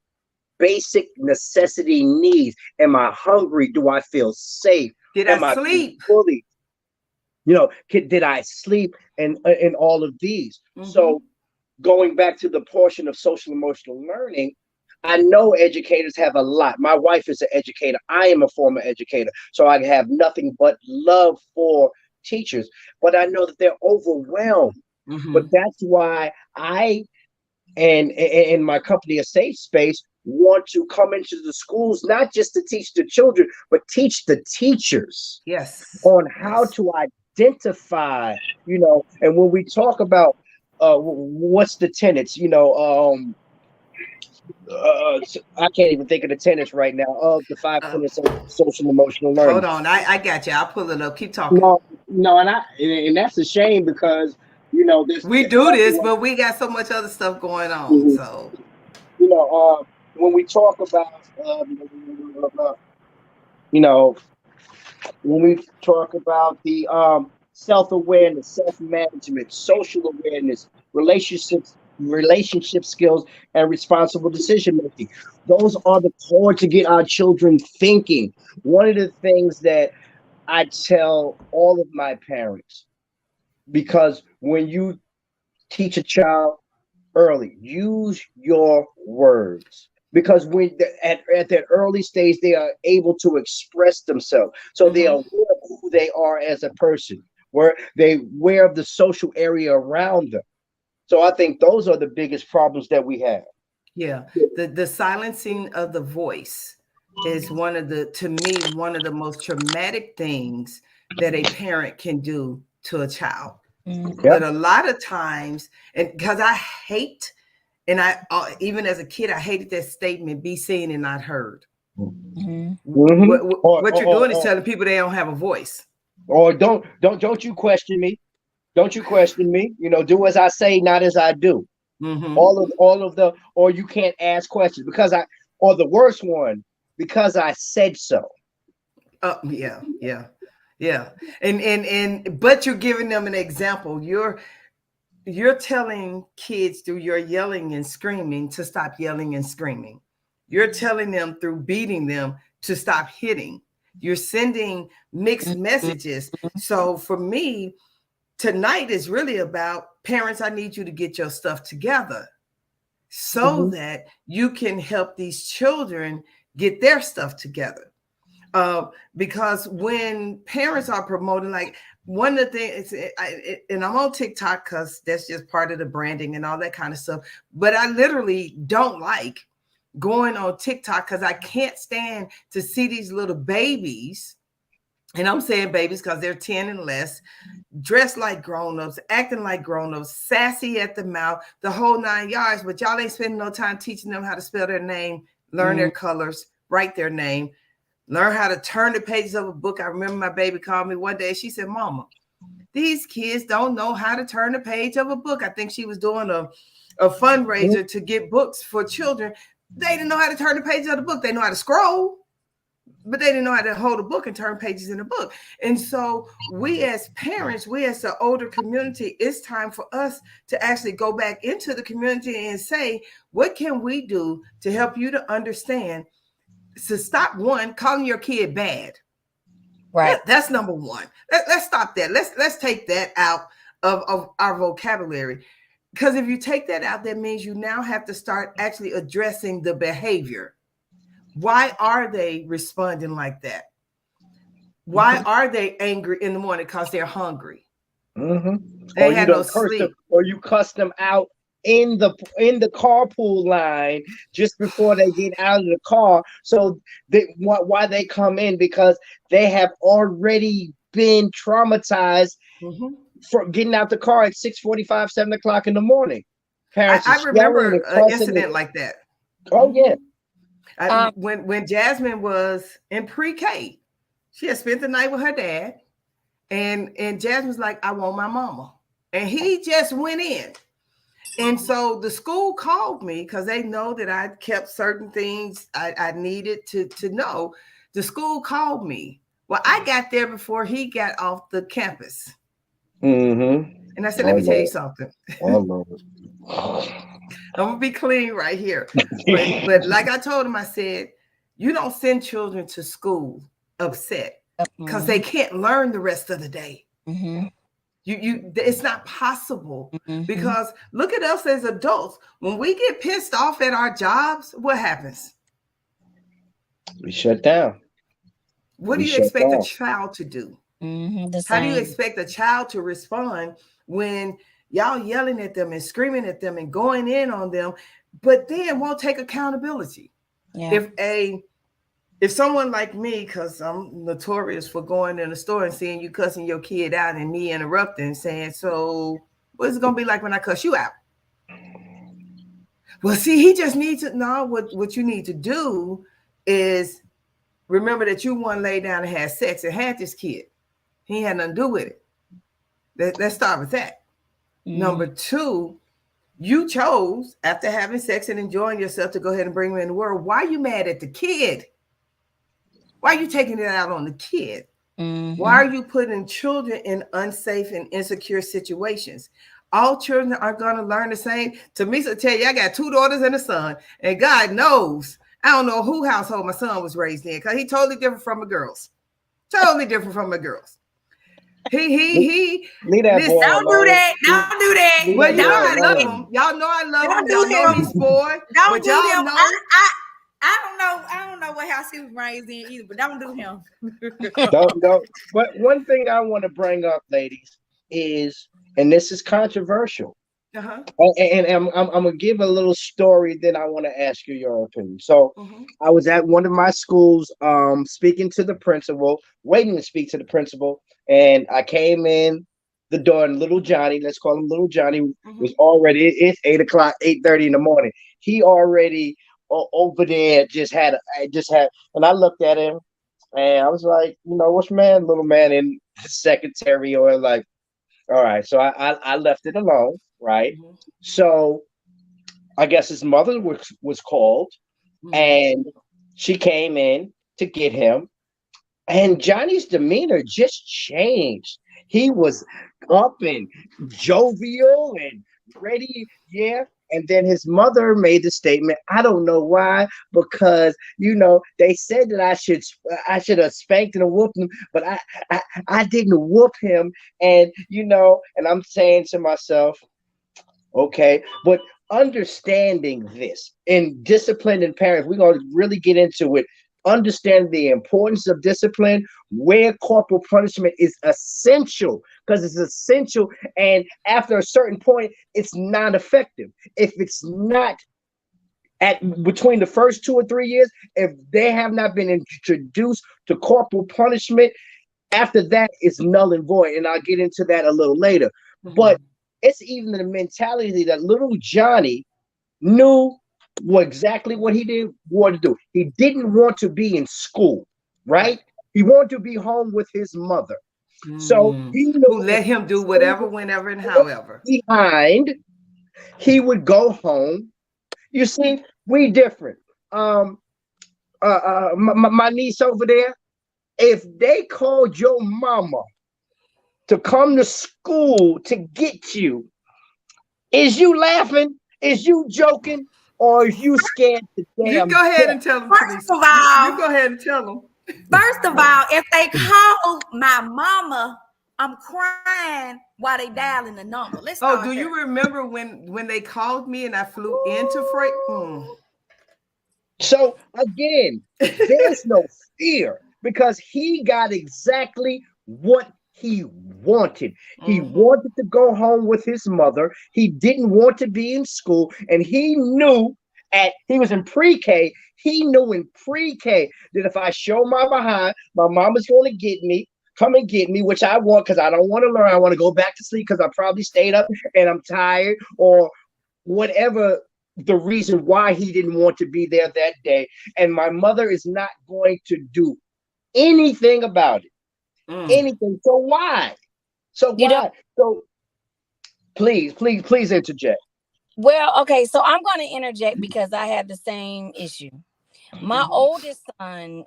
Speaker 3: basic necessity needs. Am I hungry? Do I feel safe?
Speaker 1: Did I sleep?
Speaker 3: Fully, you know, did I sleep? And all of these. So going back to the portion of social emotional learning, I know educators have a lot. My wife is an educator. I am a former educator. So I have nothing but love for teachers, but I know that they're overwhelmed. But that's why I and my company, A Safe Space, want to come into the schools, not just to teach the children, but teach the teachers on how to identify, and when we talk about what's the tenets, I can't even think of the tenets right now of the 5 tenets of social emotional learning.
Speaker 1: Hold on, I got you. I'll pull it up. Keep talking.
Speaker 3: No, and that's a shame because
Speaker 1: we do this, but we got so much other stuff going on. So
Speaker 3: when we talk about when we talk about the self-awareness, self-management, social awareness, relationship skills, and responsible decision making, those are the core to get our children thinking. One of the things that I tell all of my parents, because when you teach a child early, use your words, because when at that early stage they are able to express themselves, so they are aware of who they are as a person, where they aware of the social area around them. So I think those are the biggest problems that we have.
Speaker 1: The silencing of the voice is to me one of the most traumatic things that a parent can do to a child. But a lot of times, and because I hate, and I even as a kid, I hated that statement, be seen and not heard. What you're doing is telling people they don't have a voice.
Speaker 3: Or don't you question me. Don't you question me. Do as I say, not as I do. All of the, or you can't ask questions or the worst one, because I said so.
Speaker 1: Yeah. And but you're giving them an example. You're telling kids through your yelling and screaming to stop yelling and screaming. You're telling them through beating them to stop hitting. You're sending mixed messages. So for me, tonight is really about parents. I need you to get your stuff together so that you can help these children get their stuff together. Because when parents are promoting, like one of the things, and I'm on TikTok because that's just part of the branding and all that kind of stuff. But I literally don't like going on TikTok because I can't stand to see these little babies. And I'm saying babies because they're 10 and less, dressed like grown-ups, acting like grown-ups, sassy at the mouth, the whole 9 yards. But y'all ain't spending no time teaching them how to spell their name, learn their colors, write their name, learn how to turn the pages of a book. I remember my baby called me one day. She said, "Mama, these kids don't know how to turn the page of a book." I think she was doing a fundraiser to get books for children. They didn't know how to turn the pages of the book. They know how to scroll, but they didn't know how to hold a book and turn pages in a book. And so we as parents, we as the older community, it's time for us to actually go back into the community and say, what can we do to help you to understand, to stop one, calling your kid bad. Right. That's number one. Let's stop that. Let's take that out of our vocabulary. Because if you take that out, that means you now have to start actually addressing the behavior. Why are they responding like that? Why are they angry in the morning? Because they're hungry. They had no sleep.
Speaker 3: Or you cuss them out in the carpool line just before they get out of the car. So why they come in? Because they have already been traumatized for getting out the car at 6:45, 7 o'clock in the morning. Parents,
Speaker 1: I remember an incident like that.
Speaker 3: Oh yeah.
Speaker 1: When Jasmine was in pre-K, she had spent the night with her dad, and Jasmine's like, "I want my mama," and he just went in. And so the school called me because they know that I kept certain things I needed to know. The school called me. Well, I got there before he got off the campus. And I said, let me tell you something. I'm gonna be clean right here. But like I told him, I said, you don't send children to school upset because they can't learn the rest of the day. It's not possible
Speaker 2: Mm-hmm.
Speaker 1: because look at us as adults. When we get pissed off at our jobs, what happens?
Speaker 3: We shut down.
Speaker 1: What
Speaker 3: We
Speaker 1: do you
Speaker 3: shut
Speaker 1: expect a
Speaker 3: down.
Speaker 1: child to do?
Speaker 2: The
Speaker 1: How do you
Speaker 2: same.
Speaker 1: expect a child to respond when y'all yelling at them and screaming at them and going in on them, but then won't take accountability?
Speaker 2: Yeah.
Speaker 1: If someone like me, because I'm notorious for going in the store and seeing you cussing your kid out and me interrupting, saying, so what's it going to be like when I cuss you out? Well, see, he just needs to know what you need to do is remember that you one lay down and had sex and had this kid. He had nothing to do with it. Let's start with that. Number two, you chose after having sex and enjoying yourself to go ahead and bring him in the world. Why are you mad at the kid? Why are you taking it out on the kid? Why are you putting children in unsafe and insecure situations? All children are going to learn the same. Tamisa tell you, I got 2 daughters and a son, and God knows, I don't know who household my son was raised in because he totally different from the girls. Totally different from the girls. He
Speaker 3: Leave that
Speaker 1: listen,
Speaker 3: boy
Speaker 4: Don't
Speaker 3: alone.
Speaker 4: do that. Don't do that.
Speaker 3: Leave
Speaker 1: well,
Speaker 3: that
Speaker 1: you know
Speaker 3: boy
Speaker 1: I love
Speaker 3: alone.
Speaker 1: him. Y'all know I love him.
Speaker 4: Don't
Speaker 1: Y'all
Speaker 4: do
Speaker 1: know
Speaker 4: him.
Speaker 1: me spoiled.
Speaker 4: Don't
Speaker 1: But
Speaker 4: do
Speaker 1: y'all
Speaker 4: him.
Speaker 1: know
Speaker 4: I don't know what house he was raised in either, but don't do him.
Speaker 3: Don't. But one thing I want to bring up, ladies, is, and this is controversial,
Speaker 1: uh-huh.
Speaker 3: and I'm gonna give a little story. Then I want to ask you your opinion. So, I was at one of my schools, speaking to the principal, waiting to speak to the principal, and I came in the door, and little Johnny, let's call him little Johnny, was already. It's 8:00, 8:30 in the morning. He already over there just had, and I looked at him, and I was like, what's man, little man, in the secretary, or like, all right. So I left it alone, right? So I guess his mother was called, and she came in to get him, and Johnny's demeanor just changed. He was up and jovial and ready, yeah. And then his mother made the statement, I don't know why, because they said that I should have spanked and whooped him, but I didn't whoop him. And and I'm saying to myself, okay, but understanding this in discipline and parents, we're going to really get into it. Understand the importance of discipline, where corporal punishment is essential, because it's essential. And after a certain point, it's not effective. If it's not at between the first 2 or 3 years, if they have not been introduced to corporal punishment, after that, it's null and void. And I'll get into that a little later. But it's even the mentality that little Johnny knew exactly what he did want to do. He didn't want to be in school, right? He wanted to be home with his mother. So he knew
Speaker 1: who let him do whatever, whenever, and however.
Speaker 3: Behind, he would go home. You see, we different. My niece over there, if they called your mama to come to school to get you, is you laughing? Is you joking? Or is you scared to damn?
Speaker 1: You go ahead and tell them.
Speaker 4: First of all,
Speaker 1: you go ahead and tell them.
Speaker 4: First of all, if they call my mama, I'm crying while they dialing the number. Let's start
Speaker 1: do you remember when they called me and I flew into Freight?
Speaker 3: So again, there's no fear because he got exactly what he wanted. He wanted to go home with his mother. He didn't want to be in school, and he knew he was in pre-K. He knew in pre-K that if I show my behind, my mama's going to get me, come and get me, which I want because I don't want to learn. I want to go back to sleep because I probably stayed up and I'm tired or whatever the reason why he didn't want to be there that day. And my mother is not going to do anything about it. Anything. So why? So please interject.
Speaker 2: Well, okay, so I'm going to interject because I had the same issue. My oldest son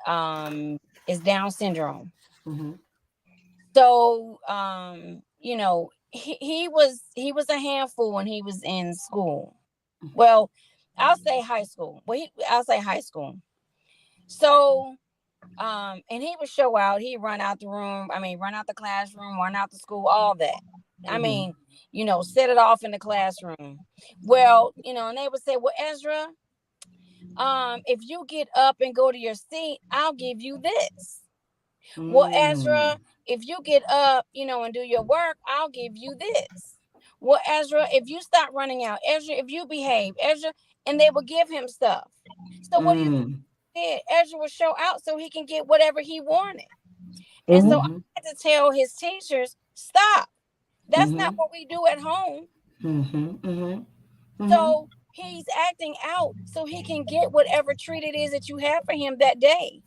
Speaker 2: is Down syndrome. So he was a handful when he was in school. Well, I'll say high school. I'll say high school. So and he would show out. He'd run out the room. Run out the classroom, run out the school, all that. I mean, set it off in the classroom. Well, and they would say, well, Ezra, if you get up and go to your seat, I'll give you this. Well, Ezra, if you get up, and do your work, I'll give you this. Well, Ezra, if you stop running out, Ezra, if you behave, Ezra, and they would give him stuff. So what do you did? Ezra would show out so he can get whatever he wanted. And so I had to tell his teachers, stop. That's not what we do at home. So he's acting out so he can get whatever treat it is that you have for him that day.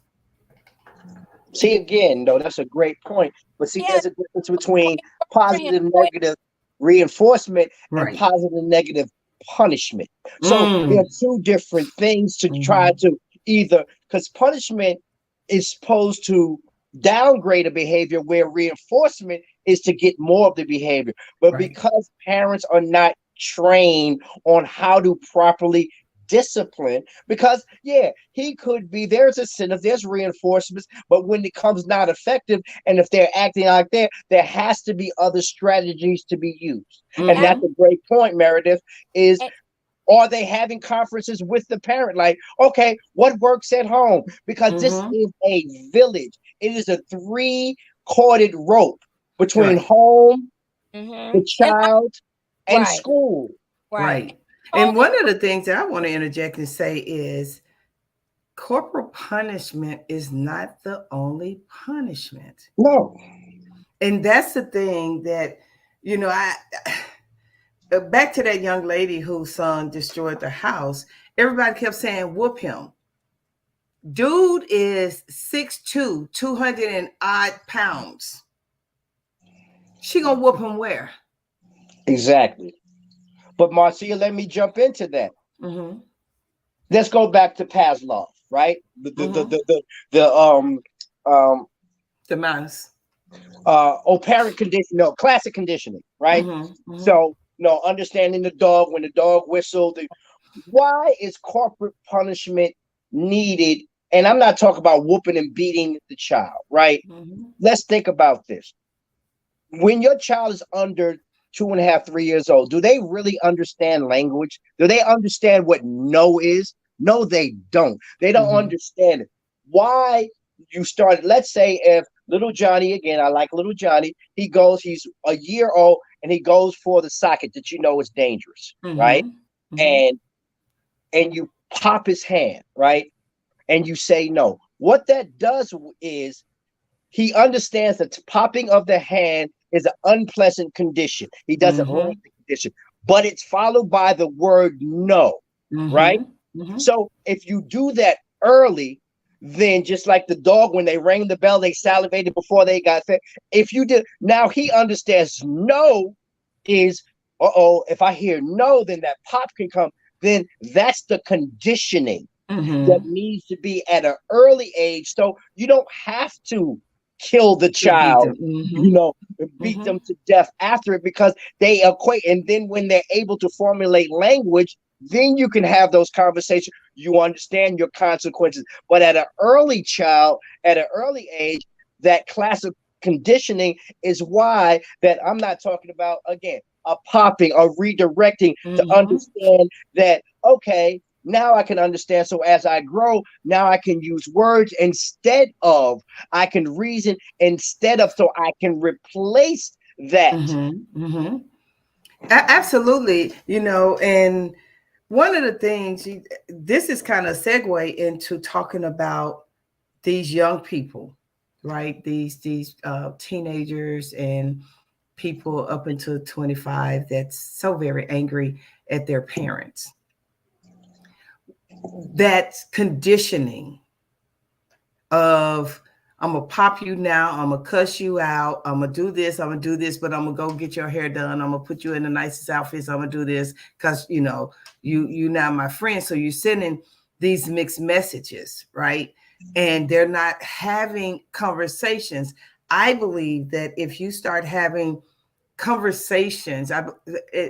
Speaker 3: See, again, though, that's a great point. But see, there's a difference between positive, negative reinforcement and positive, negative punishment. So there are two different things to try to either, because punishment is supposed to downgrade a behavior where reinforcement is to get more of the behavior. But because parents are not trained on how to properly discipline, because he could be, there's incentive, there's reinforcements, but when it comes not effective, and if they're acting like that, there has to be other strategies to be used. And that's a great point, Meredith, is are they having conferences with the parent? Like, okay, what works at home? Because this is a village. It is a 3-corded rope between home, the child, and school.
Speaker 1: Right. And one of the things that I want to interject and say is corporal punishment is not the only punishment.
Speaker 3: No.
Speaker 1: And that's the thing that, I back to that young lady whose son destroyed the house. Everybody kept saying, whoop him. Dude is 6'2", 200 and odd pounds. She gonna whoop him where?
Speaker 3: Exactly. But Marcia, let me jump into that. Let's go back to Pavlov, right? The
Speaker 1: mouse.
Speaker 3: Operant condition, no, classic conditioning, right? So, understanding the dog when the dog whistled. Why is corporate punishment needed? And I'm not talking about whooping and beating the child, right? Let's think about this. When your child is under 2.5, 3 years old, do they really understand language? Do they understand what no is? No, they don't. They don't understand it. Why you started, let's say if little Johnny, again, I like little Johnny, he's a year old and he goes for the socket that is dangerous, right? And you pop his hand, right? And you say no. What that does is he understands that popping of the hand is an unpleasant condition. He doesn't like the condition, but it's followed by the word no, right? So if you do that early, then just like the dog, when they rang the bell, they salivated before they got fed. If you did, now he understands no is, if I hear no, then that pop can come. Then that's the conditioning that needs to be at an early age. So you don't have to kill the child, beat them to death after it, because they equate. And then when they're able to formulate language, then you can have those conversations. You understand your consequences. But at an early child, at an early age, that classic conditioning is why that I'm not talking about, again, a popping or redirecting to understand that, okay, now I can understand. So as I grow, now I can use words instead of, I can reason instead of, so I can replace that.
Speaker 1: Absolutely. And one of the things, this is kind of a segue into talking about these young people, right? These teenagers and people up until 25 that's so very angry at their parents. That's conditioning of, I'm going to pop you now, I'm going to cuss you out, I'm going to do this, but I'm going to go get your hair done, I'm going to put you in the nicest outfits, I'm going to do this because, you now my friend. So you're sending these mixed messages, right? And they're not having conversations. I believe that if you start having conversations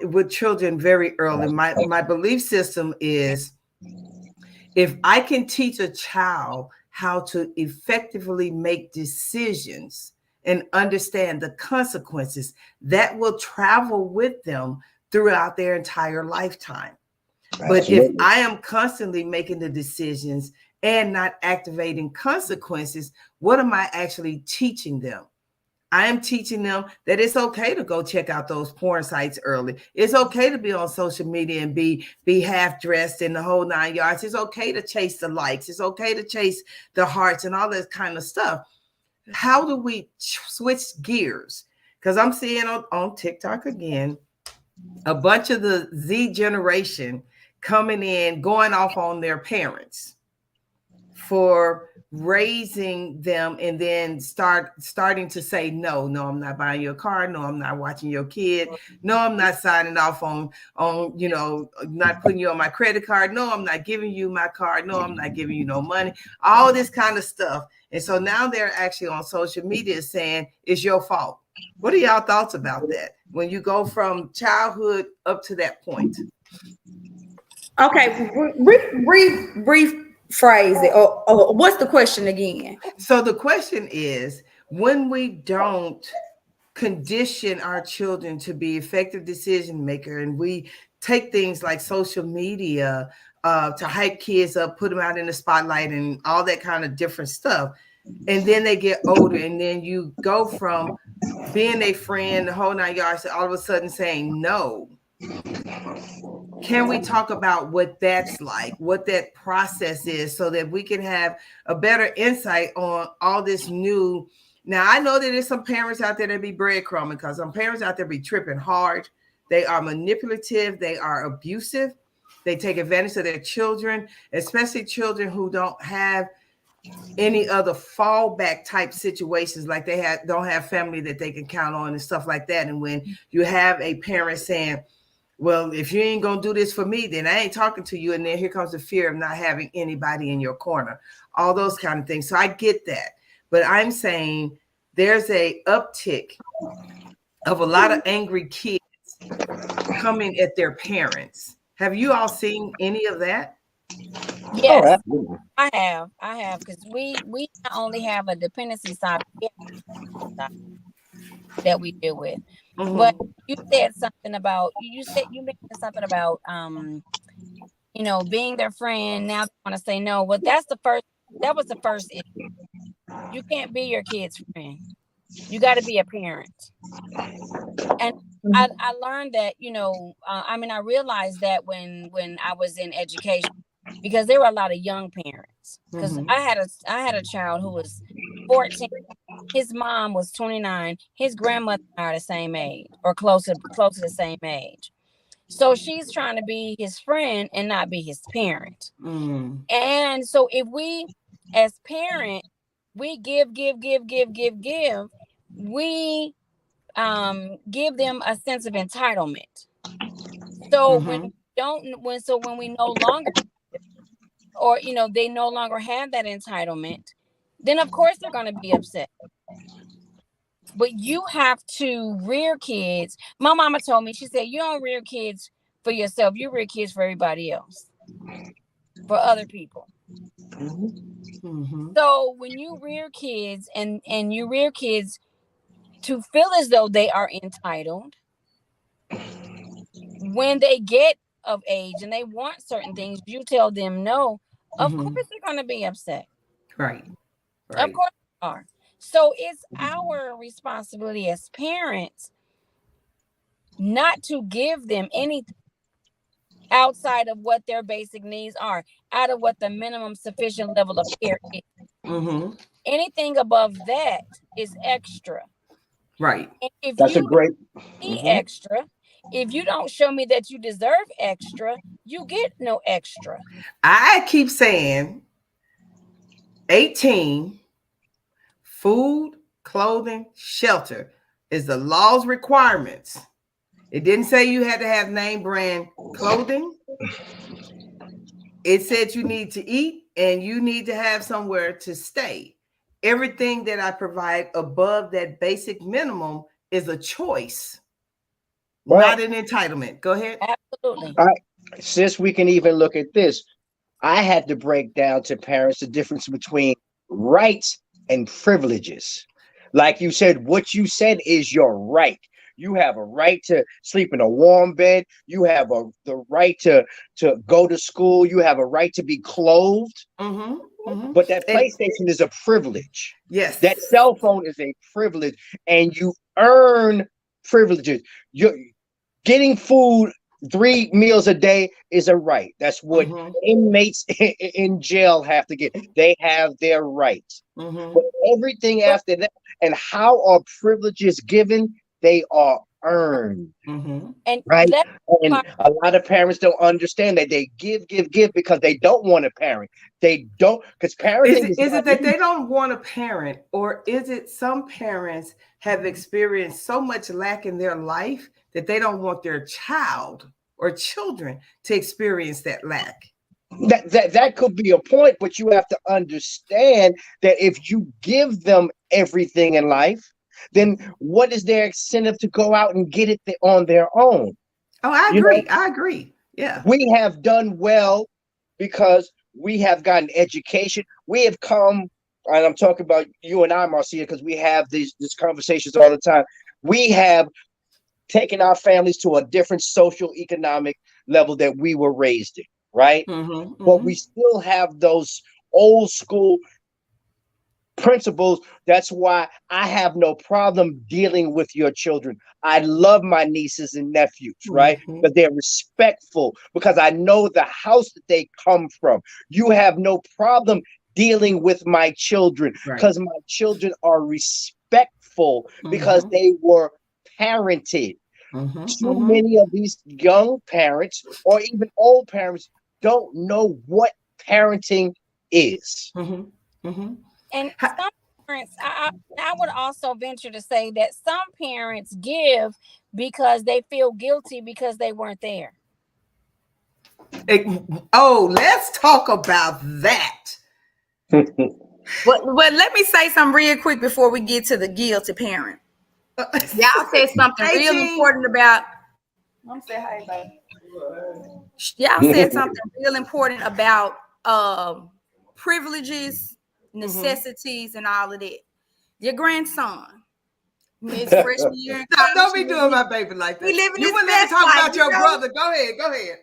Speaker 1: with children very early, my belief system is, if I can teach a child how to effectively make decisions and understand the consequences that will travel with them throughout their entire lifetime. But if I am constantly making the decisions and not activating consequences, what am I actually teaching them? I am teaching them that it's okay to go check out those porn sites early. It's okay to be on social media and be half dressed in the whole 9 yards. It's okay to chase the likes. It's okay to chase the hearts and all that kind of stuff. How do we switch gears? Because I'm seeing on TikTok again, a bunch of the Z generation coming in, going off on their parents for raising them, and then starting to say, no, I'm not buying your car. No, I'm not watching your kid. No, I'm not signing off on, not putting you on my credit card. No, I'm not giving you my card. No, I'm not giving you no money. All this kind of stuff. And so now they're actually on social media saying it's your fault. What are y'all thoughts about that? When you go from childhood up to that point?
Speaker 4: Okay, rephrase it. Or what's the question again?
Speaker 1: So the question is, when we don't condition our children to be effective decision maker, and we take things like social media to hype kids up, put them out in the spotlight and all that kind of different stuff, and then they get older, and then you go from being a friend, the whole 9 yards, to all of a sudden saying no. Can we talk about what that's like, what that process is, so that we can have a better insight on all this new? Now, I know that there's some parents out there that be breadcrumbing, because some parents out there be tripping hard. They are manipulative. They are abusive. They take advantage of their children, especially children who don't have any other fallback type situations, like they don't have family that they can count on and stuff like that. And when you have a parent saying, well, if you ain't gonna do this for me, then I ain't talking to you. And then here comes the fear of not having anybody in your corner, all those kind of things. So I get that. But I'm saying there's a uptick of a lot of angry kids coming at their parents. Have you all seen any of that?
Speaker 2: Yes, I have, because we not only have a dependency side that we deal with, but you said something about you mentioned something about being their friend. Now they want to say no. Well, that was the first issue. You can't be your kid's friend. You got to be a parent. And I learned that, I realized that when I was in education, because there were a lot of young parents. Because I had a child who was 14. His mom was 29. His grandmother are the same age, or close to the same age. So she's trying to be his friend and not be his parent. And so if we, as parents, we give, we give them a sense of entitlement. So when we no longer, or they no longer have that entitlement, then of course they're going to be upset. But you have to rear kids. My mama told me, she said, you don't rear kids for yourself, you rear kids for everybody else, for other people. So when you rear kids and you rear kids to feel as though they are entitled, when they get of age and they want certain things, you tell them no, of course they're going to be upset.
Speaker 1: Right.
Speaker 2: Of course they are. So it's our responsibility as parents not to give them anything outside of what their basic needs are, out of what the minimum sufficient level of care is. Anything above that is extra.
Speaker 1: Right.
Speaker 2: And if
Speaker 3: That's
Speaker 2: you
Speaker 3: a great
Speaker 2: need extra, if you don't show me that you deserve extra, you get no extra.
Speaker 1: I keep saying 18, food, clothing, shelter is the law's requirements. It didn't say you had to have name brand clothing. It said you need to eat and you need to have somewhere to stay. Everything that I provide above that basic minimum is a choice, not an entitlement. Go ahead.
Speaker 2: Absolutely.
Speaker 3: All right. Sis, we can even look at this. I had to break down to parents the difference between rights and privileges. Like you said, what you said is your right. You have a right to sleep in a warm bed. You have the right to go to school. You have a right to be clothed. But that PlayStation is a privilege.
Speaker 1: Yes.
Speaker 3: That cell phone is a privilege, and you earn privileges. You're getting food 3 meals a day is a right. That's what inmates in jail have to get. They have their rights. But everything after that, and how are privileges given? They are earned.
Speaker 2: And
Speaker 3: right? And a lot of parents don't understand that they give because they don't want to parent. They don't, because parenting
Speaker 1: is it that they don't want a parent, or is it some parents have experienced so much lack in their life that they don't want their child or children to experience that lack?
Speaker 3: That could be a point, but you have to understand that if you give them everything in life, then what is their incentive to go out and get it on their own?
Speaker 1: Oh, I agree. I agree. Yeah.
Speaker 3: We have done well because we have gotten education. We have come, and I'm talking about you and I, Marcia, because we have these conversations all the time. We have taken our families to a different social economic level that we were raised in, right? But we still have those old school principles. That's why I have no problem dealing with your children. I love my nieces and nephews, right? But they're respectful because I know the house that they come from. You have no problem dealing with my children because my children are respectful because they were parented. Too many of these young parents or even old parents don't know what parenting is.
Speaker 2: And some parents, I would also venture to say that some parents give because they feel guilty because they weren't there.
Speaker 1: Let's talk about that.
Speaker 4: But let me say something real quick before we get to the guilty parent. Y'all said something real important about. I'm saying hi, baby. Y'all said something real important about privileges, necessities, and all of that. Your grandson, his freshman year in college,
Speaker 1: don't be doing my baby like that. You wouldn't let me talk about your brother. Go ahead.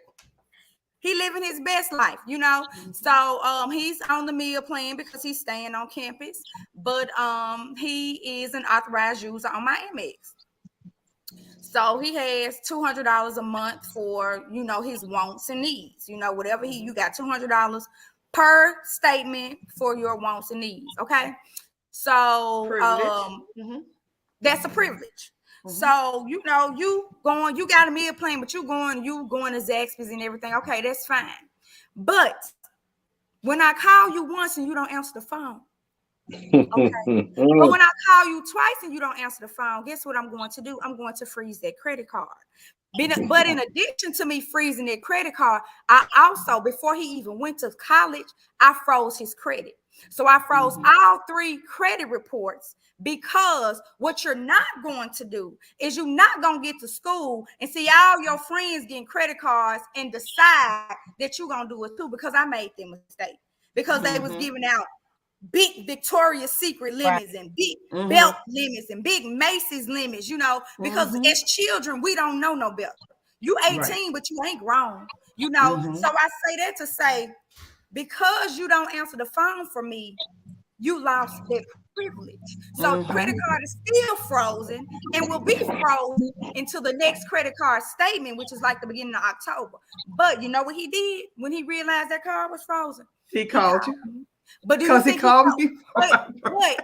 Speaker 4: He living his best life, you know. So he's on the meal plan because he's staying on campus, but he is an authorized user on my Amex. So he has $200 a month for, you know, his wants and needs. You know, whatever you got $200 per statement for your wants and needs. Okay. So that's a privilege. So, you know, you got a meal plan, but you going to Zaxby's and everything. Okay, that's fine. But when I call you once and you don't answer the phone, okay. But when I call you twice and you don't answer the phone, guess what I'm going to do? I'm going to freeze that credit card. But in addition to me freezing that credit card, I also, before he even went to college, I froze his credit. So I froze all 3 credit reports, because what you're not going to do is you're not going to get to school and see all your friends getting credit cards and decide that you're going to do it too, because I made that mistake, because they was giving out big Victoria's Secret limits and big belt limits and big Macy's limits, you know, because as children, we don't know no better. You 18, but you ain't grown, you know. So I say that to say, because you don't answer the phone for me, you lost that privilege. So credit card is still frozen and will be frozen until the next credit card statement, which is like the beginning of October. But you know what he did when he realized that card was frozen?
Speaker 1: He called you.
Speaker 4: But
Speaker 1: because he called me.
Speaker 4: What?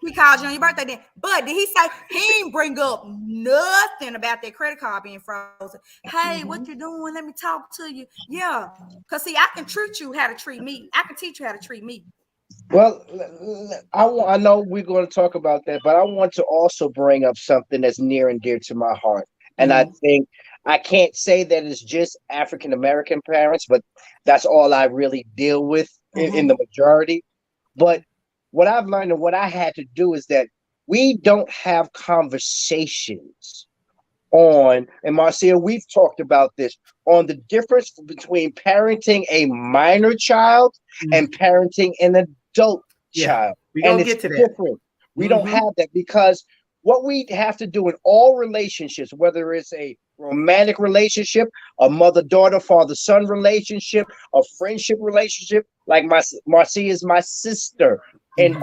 Speaker 4: He called you on your birthday then. But did he say he didn't bring up nothing about that credit card being frozen? Hey, what you doing? Let me talk to you. Yeah. Because see, I can treat you how to treat me. I can teach you how to treat me.
Speaker 3: Well, I know we're going to talk about that, but I want to also bring up something that's near and dear to my heart. And I think I can't say that it's just African American parents, but that's all I really deal with in the majority. But what I've learned and what I had to do is that we don't have conversations on, and Marcia, we've talked about this, on the difference between parenting a minor child and parenting an adult child.
Speaker 1: We're going to get to that.
Speaker 3: Different. We don't have that, because what we have to do in all relationships, whether it's a romantic relationship, a mother-daughter, father-son relationship, a friendship relationship, like Marcia is my sister, and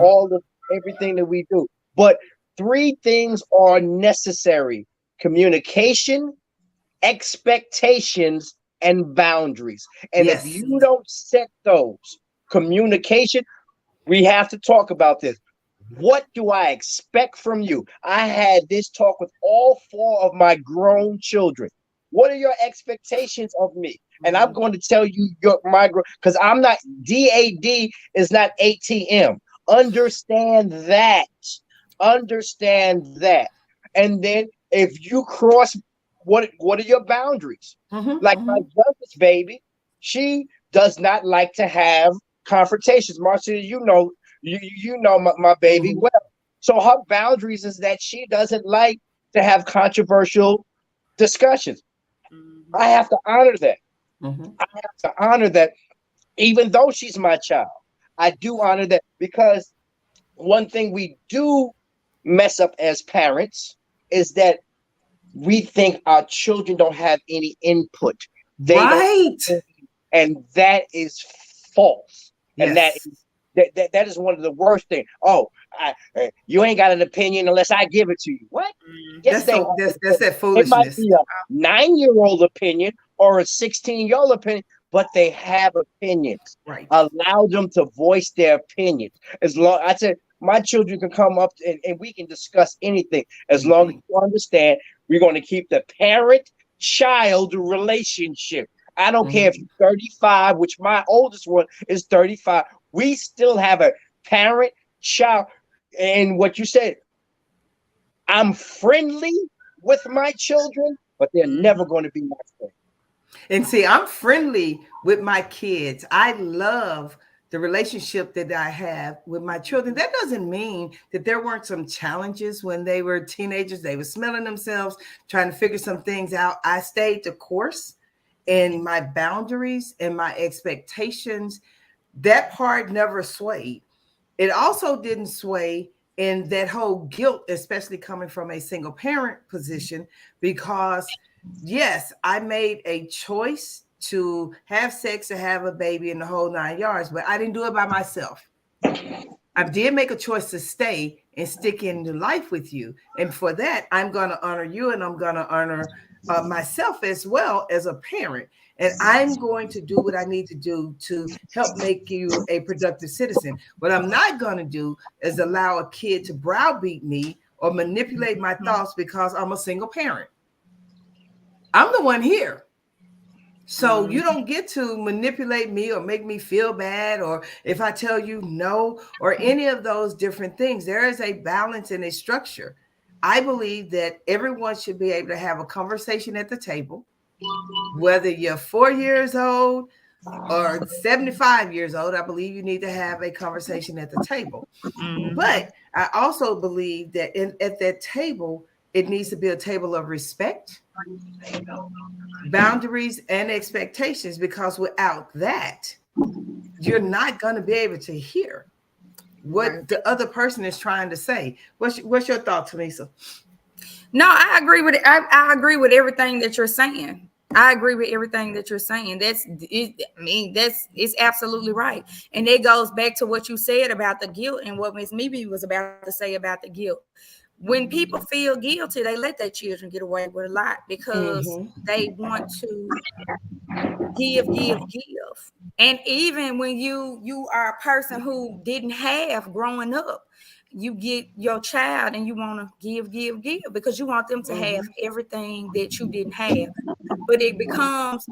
Speaker 3: everything that we do. But 3 things are necessary: communication, expectations, and boundaries. And if you don't set those, communication, we have to talk about this. What do I expect from you? I had this talk with all 4 of my grown children. What are your expectations of me? And I'm going to tell you because I'm not, DAD is not ATM. Understand that. Understand that. And then if you cross, what are your boundaries? Like my youngest baby, she does not like to have confrontations. Marcia, you know my baby well. So her boundaries is that she doesn't like to have controversial discussions. I have to honor that. I have to honor that, even though she's my child. I do honor that, because one thing we do mess up as parents is that we think our children don't have any input. They don't, and that is false. And that is one of the worst things. Oh, you ain't got an opinion unless I give it to you. What?
Speaker 1: Yes, that's that foolishness.
Speaker 3: It might be a 9-year-old opinion or a 16-year-old opinion, but they have opinions.
Speaker 1: Right.
Speaker 3: Allow them to voice their opinions. As long, I said, my children can come up and we can discuss anything, as long as you understand we're going to keep the parent-child relationship. I don't care if you're 35, which my oldest one is 35. We still have a parent-child. And what you said, I'm friendly with my children, but they're never going to be my friend.
Speaker 1: And see, I'm friendly with my kids. I love the relationship that I have with my children. That doesn't mean that there weren't some challenges when they were teenagers. They were smelling themselves, trying to figure some things out. I stayed the course, and my boundaries and my expectations, that part never swayed. It also didn't sway in that whole guilt, especially coming from a single parent position, because yes, I made a choice to have sex or have a baby in the whole 9 yards, but I didn't do it by myself. I did make a choice to stay and stick into life with you. And for that, I'm going to honor you, and I'm going to honor myself as well as a parent. And I'm going to do what I need to do to help make you a productive citizen. What I'm not going to do is allow a kid to browbeat me or manipulate my thoughts because I'm a single parent. I'm the one here. So you don't get to manipulate me or make me feel bad, or if I tell you no, or any of those different things. There is a balance and a structure. I believe that everyone should be able to have a conversation at the table, whether you're 4 years old or 75 years old. I believe you need to have a conversation at the table. But I also believe that at that table, it needs to be a table of respect, boundaries, and expectations, because without that, you're not going to be able to hear what the other person is trying to say. What's your thought, Tamisa?
Speaker 4: No, I agree with it. I agree with everything that you're saying. I agree with everything that you're saying. It's absolutely right. And it goes back to what you said about the guilt and what Ms. Mimi was about to say about the guilt. When people feel guilty, they let their children get away with a lot because they want to give. And even when you are a person who didn't have growing up, you get your child and you want to give because you want them to have everything that you didn't have. But it comes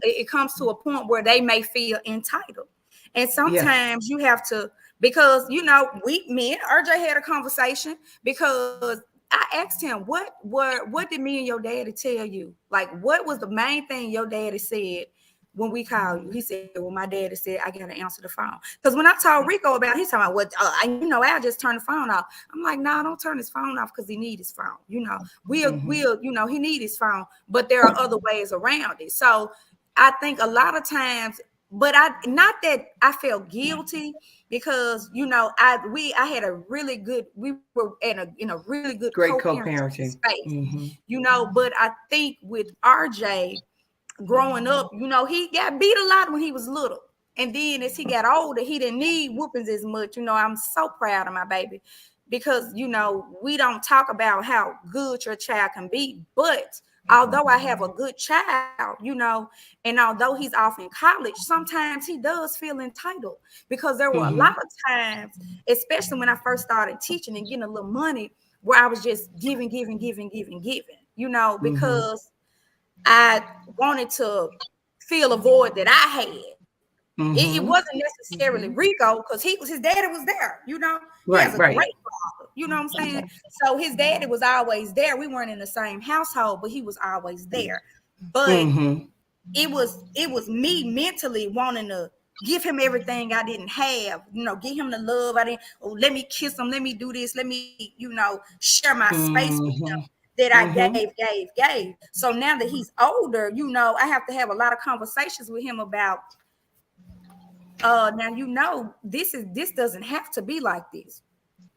Speaker 4: to a point where they may feel entitled. And sometimes you have to, because me and RJ had a conversation, because I asked him, what did me and your daddy tell you? Like, what was the main thing your daddy said when we called you? He said, well, my daddy said I gotta answer the phone. Because when I told Rico about it, he's talking about I'll just turn the phone off. I'm like, no, don't turn his phone off, because he need his phone. We'll he need his phone, but there are other ways around it. So I think a lot of times but not that I felt guilty, because I had a really good, we were in a really good
Speaker 1: Great
Speaker 4: co-parenting
Speaker 1: co-parenting
Speaker 4: space, but I think with RJ growing up, he got beat a lot when he was little. And then as he got older, he didn't need whoopings as much. I'm so proud of my baby, because, we don't talk about how good your child can be. But although I have a good child, and although he's off in college, sometimes he does feel entitled, because there were a lot of times, especially when I first started teaching and getting a little money, where I was just giving, because I wanted to fill a void that I had. It wasn't necessarily Rico, because his daddy was there, he has a great father, what I'm saying? So his daddy was always there. We weren't in the same household, but he was always there. But it was me mentally wanting to give him everything I didn't have, give him the love I didn't. Oh, let me kiss him, let me do this, let me, share my space with him that I gave. So now that he's older, I have to have a lot of conversations with him about, now this doesn't have to be like this,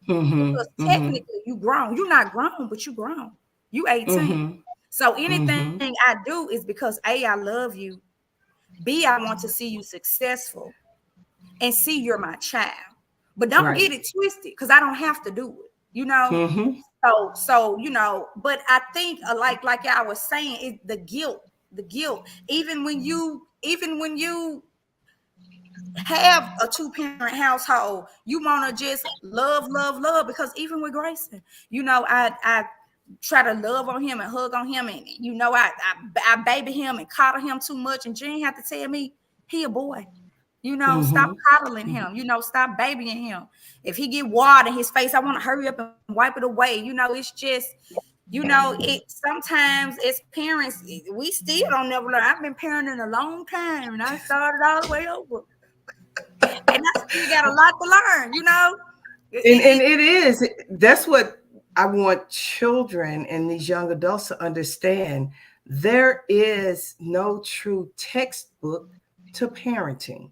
Speaker 4: because technically you grown. You're not grown, but you grown. You 18. So anything I do is because A, I love you. B, I want to see you successful, and C, you're my child. But don't get it twisted, because I don't have to do it. So but I think like I was saying, it's the guilt. Even when you have a 2-parent household, you want to just love, because even with Grayson, I try to love on him and hug on him, and I baby him and coddle him too much, and Jen have to tell me he a boy. Stop coddling him, stop babying him. If he get water in his face, I want to hurry up and wipe it away. It's just, it sometimes as parents, we still don't never learn. I've been parenting a long time, and I started all the way over. And I still got a lot to learn,
Speaker 1: And it is. That's what I want children and these young adults to understand. There is no true textbook to parenting.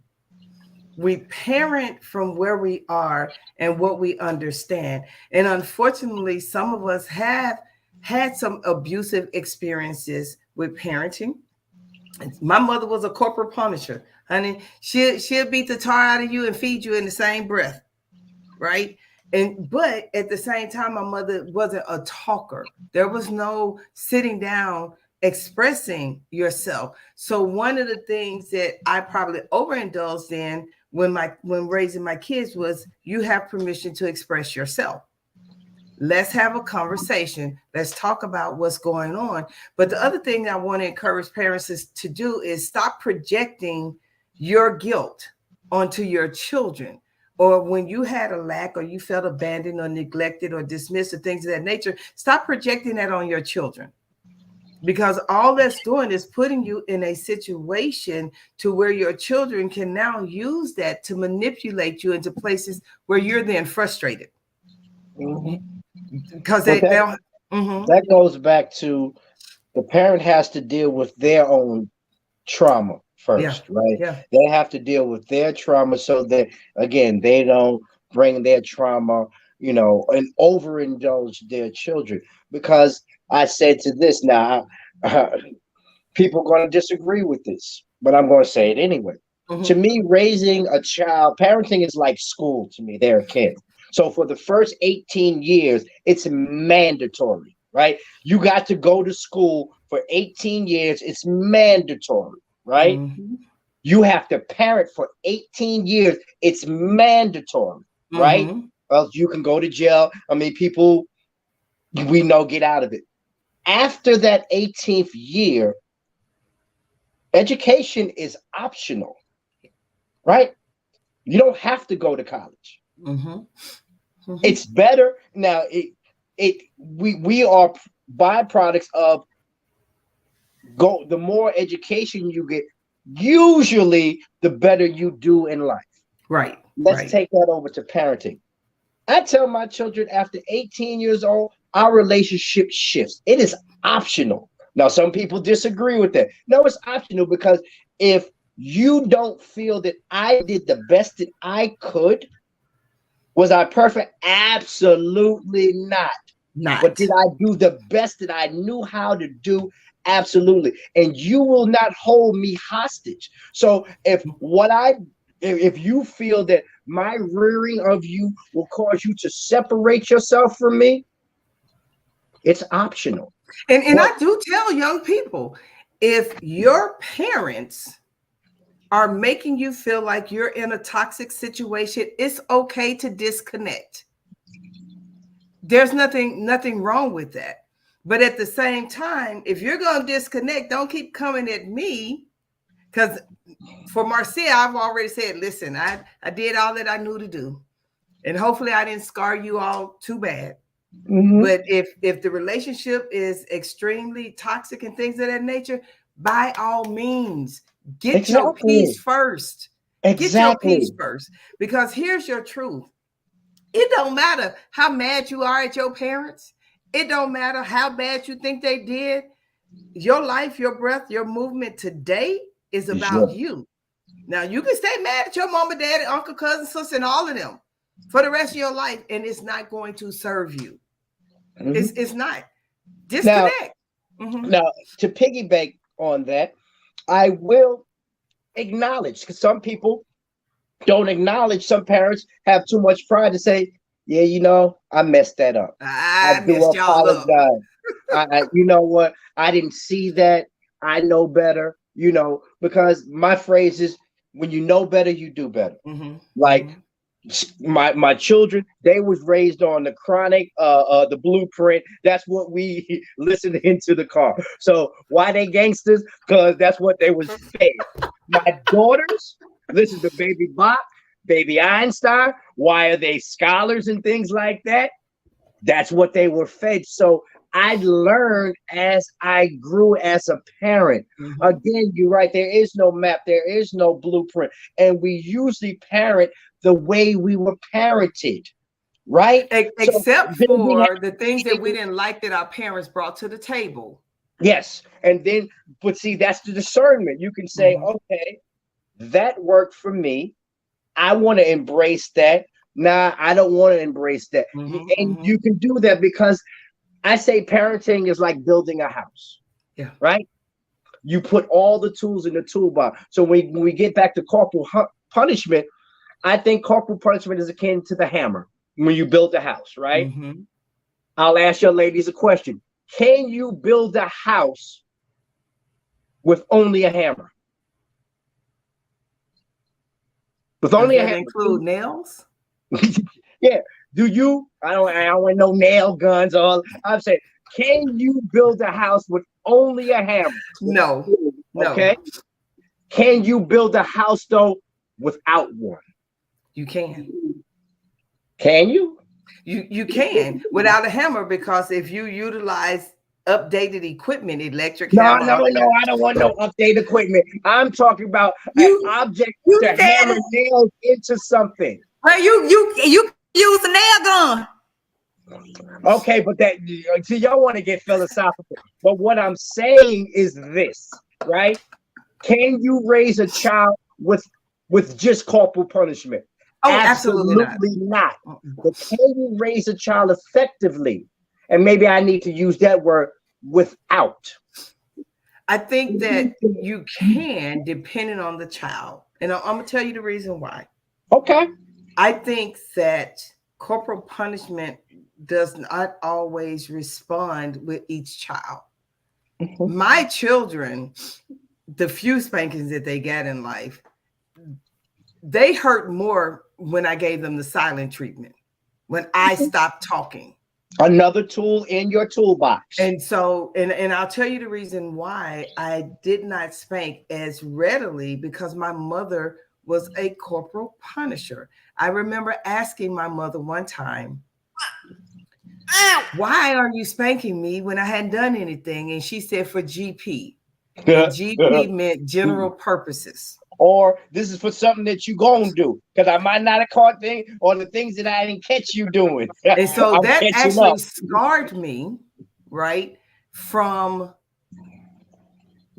Speaker 1: We parent from where we are and what we understand. And unfortunately, some of us have had some abusive experiences with parenting. My mother was a corporal punisher. Honey, she'll beat the tar out of you and feed you in the same breath, right? But at the same time, my mother wasn't a talker. There was no sitting down, expressing yourself. So one of the things that I probably overindulged in when raising my kids was, you have permission to express yourself. Let's have a conversation. Let's talk about what's going on. But the other thing I want to encourage parents to do is stop projecting your guilt onto your children. Or when you had a lack, or you felt abandoned or neglected or dismissed or things of that nature, stop projecting that on your children. Because all that's doing is putting you in a situation to where your children can now use that to manipulate you into places where you're then frustrated. Because
Speaker 3: that goes back to the parent has to deal with their own trauma first, right? Yeah. They have to deal with their trauma so that, again, they don't bring their trauma, and overindulge their children. Because I said to this now, people are going to disagree with this, but I'm going to say it anyway. To me, raising a child, parenting is like school to me. They're a kid. So for the first 18 years, it's mandatory, right? You got to go to school for 18 years. It's mandatory, right? You have to parent for 18 years. It's mandatory, right? Else you can go to jail. I mean, people we know get out of it. After that 18th year, education is optional, right? You don't have to go to college. It's better now. We are byproducts of the more education you get, usually the better you do in life.
Speaker 1: Right.
Speaker 3: Let's take that over to parenting. I tell my children after 18 years old, our relationship shifts. It is optional. Now, some people disagree with that. No, it's optional, because if you don't feel that I did the best that I could. Was I perfect? Absolutely not.
Speaker 1: Not.
Speaker 3: But did I do the best that I knew how to do? Absolutely. And you will not hold me hostage. So if you feel that my rearing of you will cause you to separate yourself from me, it's optional.
Speaker 1: And I do tell young people, if your parents are making you feel like you're in a toxic situation, it's okay to disconnect. There's nothing wrong with that. But at the same time, if you're going to disconnect, don't keep coming at me. Because for Marcia, I've already said, listen, I did all that I knew to do. And hopefully I didn't scar you all too bad. Mm-hmm. But if the relationship is extremely toxic and things of that nature, by all means, get your peace first. Get your peace first. Because here's your truth. It don't matter how mad you are at your parents. It don't matter how bad you think they did. Your life, your breath, your movement today is about you. Now, you can stay mad at your mama, daddy, uncle, cousin, sister, and all of them for the rest of your life, and it's not going to serve you. Mm-hmm. It's not. Disconnect.
Speaker 3: Now, to piggyback on that, I will acknowledge, because some people don't acknowledge, some parents have too much pride to say, yeah, you know, I messed that up.
Speaker 1: I do apologize.
Speaker 3: You know what? I didn't see that. I know better, you know, because my phrase is, when you know better, you do better. Mm-hmm. Like my children, they was raised on the Chronic, the Blueprint. That's what we listened into the car. So why they gangsters? Because that's what they was fed. My daughters listen to Baby Bach, Baby Einstein. Why are they scholars and things like that? That's what they were fed. So I learned as I grew as a parent. Mm-hmm. Again, you're right. There is no map. There is no blueprint. And we usually parent the way we were parented, right?
Speaker 1: Except for the things that we didn't like that our parents brought to the table.
Speaker 3: Yes. And then, but see, that's the discernment. You can say, okay, that worked for me. I want to embrace that. Nah, I don't want to embrace that. And you can do that because I say parenting is like building a house. Yeah. Right? You put all the tools in the toolbox. So when we get back to corporal punishment, I think corporal punishment is akin to the hammer when you build a house, right? Mm-hmm. I'll ask your ladies a question. Can you build a house with only a hammer? With only a hammer.
Speaker 1: Include nails?
Speaker 3: Yeah. Do you? I don't want no nail guns. I'm saying, can you build a house with only a hammer?
Speaker 1: No.
Speaker 3: Okay. Can you build a house though without one?
Speaker 1: You can.
Speaker 3: Can you?
Speaker 1: You can without a hammer, because if you utilize updated equipment, electric hammer.
Speaker 3: No, I don't want no updated equipment. I'm talking about an object to hammer nails into something.
Speaker 4: Well, you use a nail gun.
Speaker 3: Okay, but that, see, y'all want to get philosophical. But what I'm saying is this, right? Can you raise a child with just corporal punishment?
Speaker 1: Oh, absolutely
Speaker 3: not. But can you raise a child effectively? And maybe I need to use that word, without.
Speaker 1: I think that you can, depending on the child. And I'm going to tell you the reason why.
Speaker 3: Okay.
Speaker 1: I think that corporal punishment does not always respond with each child. Mm-hmm. My children, the few spankings that they got in life, they hurt more when I gave them the silent treatment, when I stopped talking.
Speaker 3: Another tool in your toolbox.
Speaker 1: And so, and I'll tell you the reason why I did not spank as readily, because my mother was a corporal punisher. I remember asking my mother one time, why are you spanking me when I hadn't done anything? And she said, for GP. And GP meant general purposes.
Speaker 3: Or this is for something that you gonna do, because I might not have caught things, or the things that I didn't catch you doing.
Speaker 1: And so that actually scarred me, right, from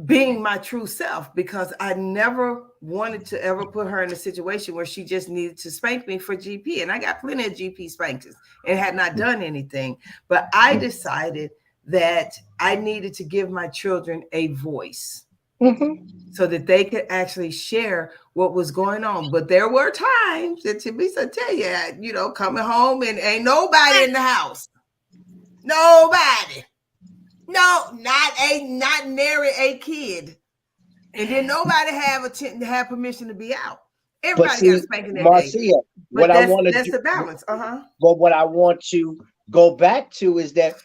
Speaker 1: being my true self, because I never wanted to ever put her in a situation where she just needed to spank me for GP. And I got plenty of GP spankings and had not done anything. But I decided that I needed to give my children a voice so that they could actually share what was going on. But there were times that Teresa tell you, you know, coming home and ain't nobody in the house. Nobody. No, not nary a kid. And then nobody have permission to be out. Everybody got a spanking that
Speaker 3: Marcia,
Speaker 1: day.
Speaker 3: what
Speaker 1: But
Speaker 3: I want to
Speaker 1: that's
Speaker 3: do,
Speaker 1: the balance.
Speaker 3: but what I want to go back to is that,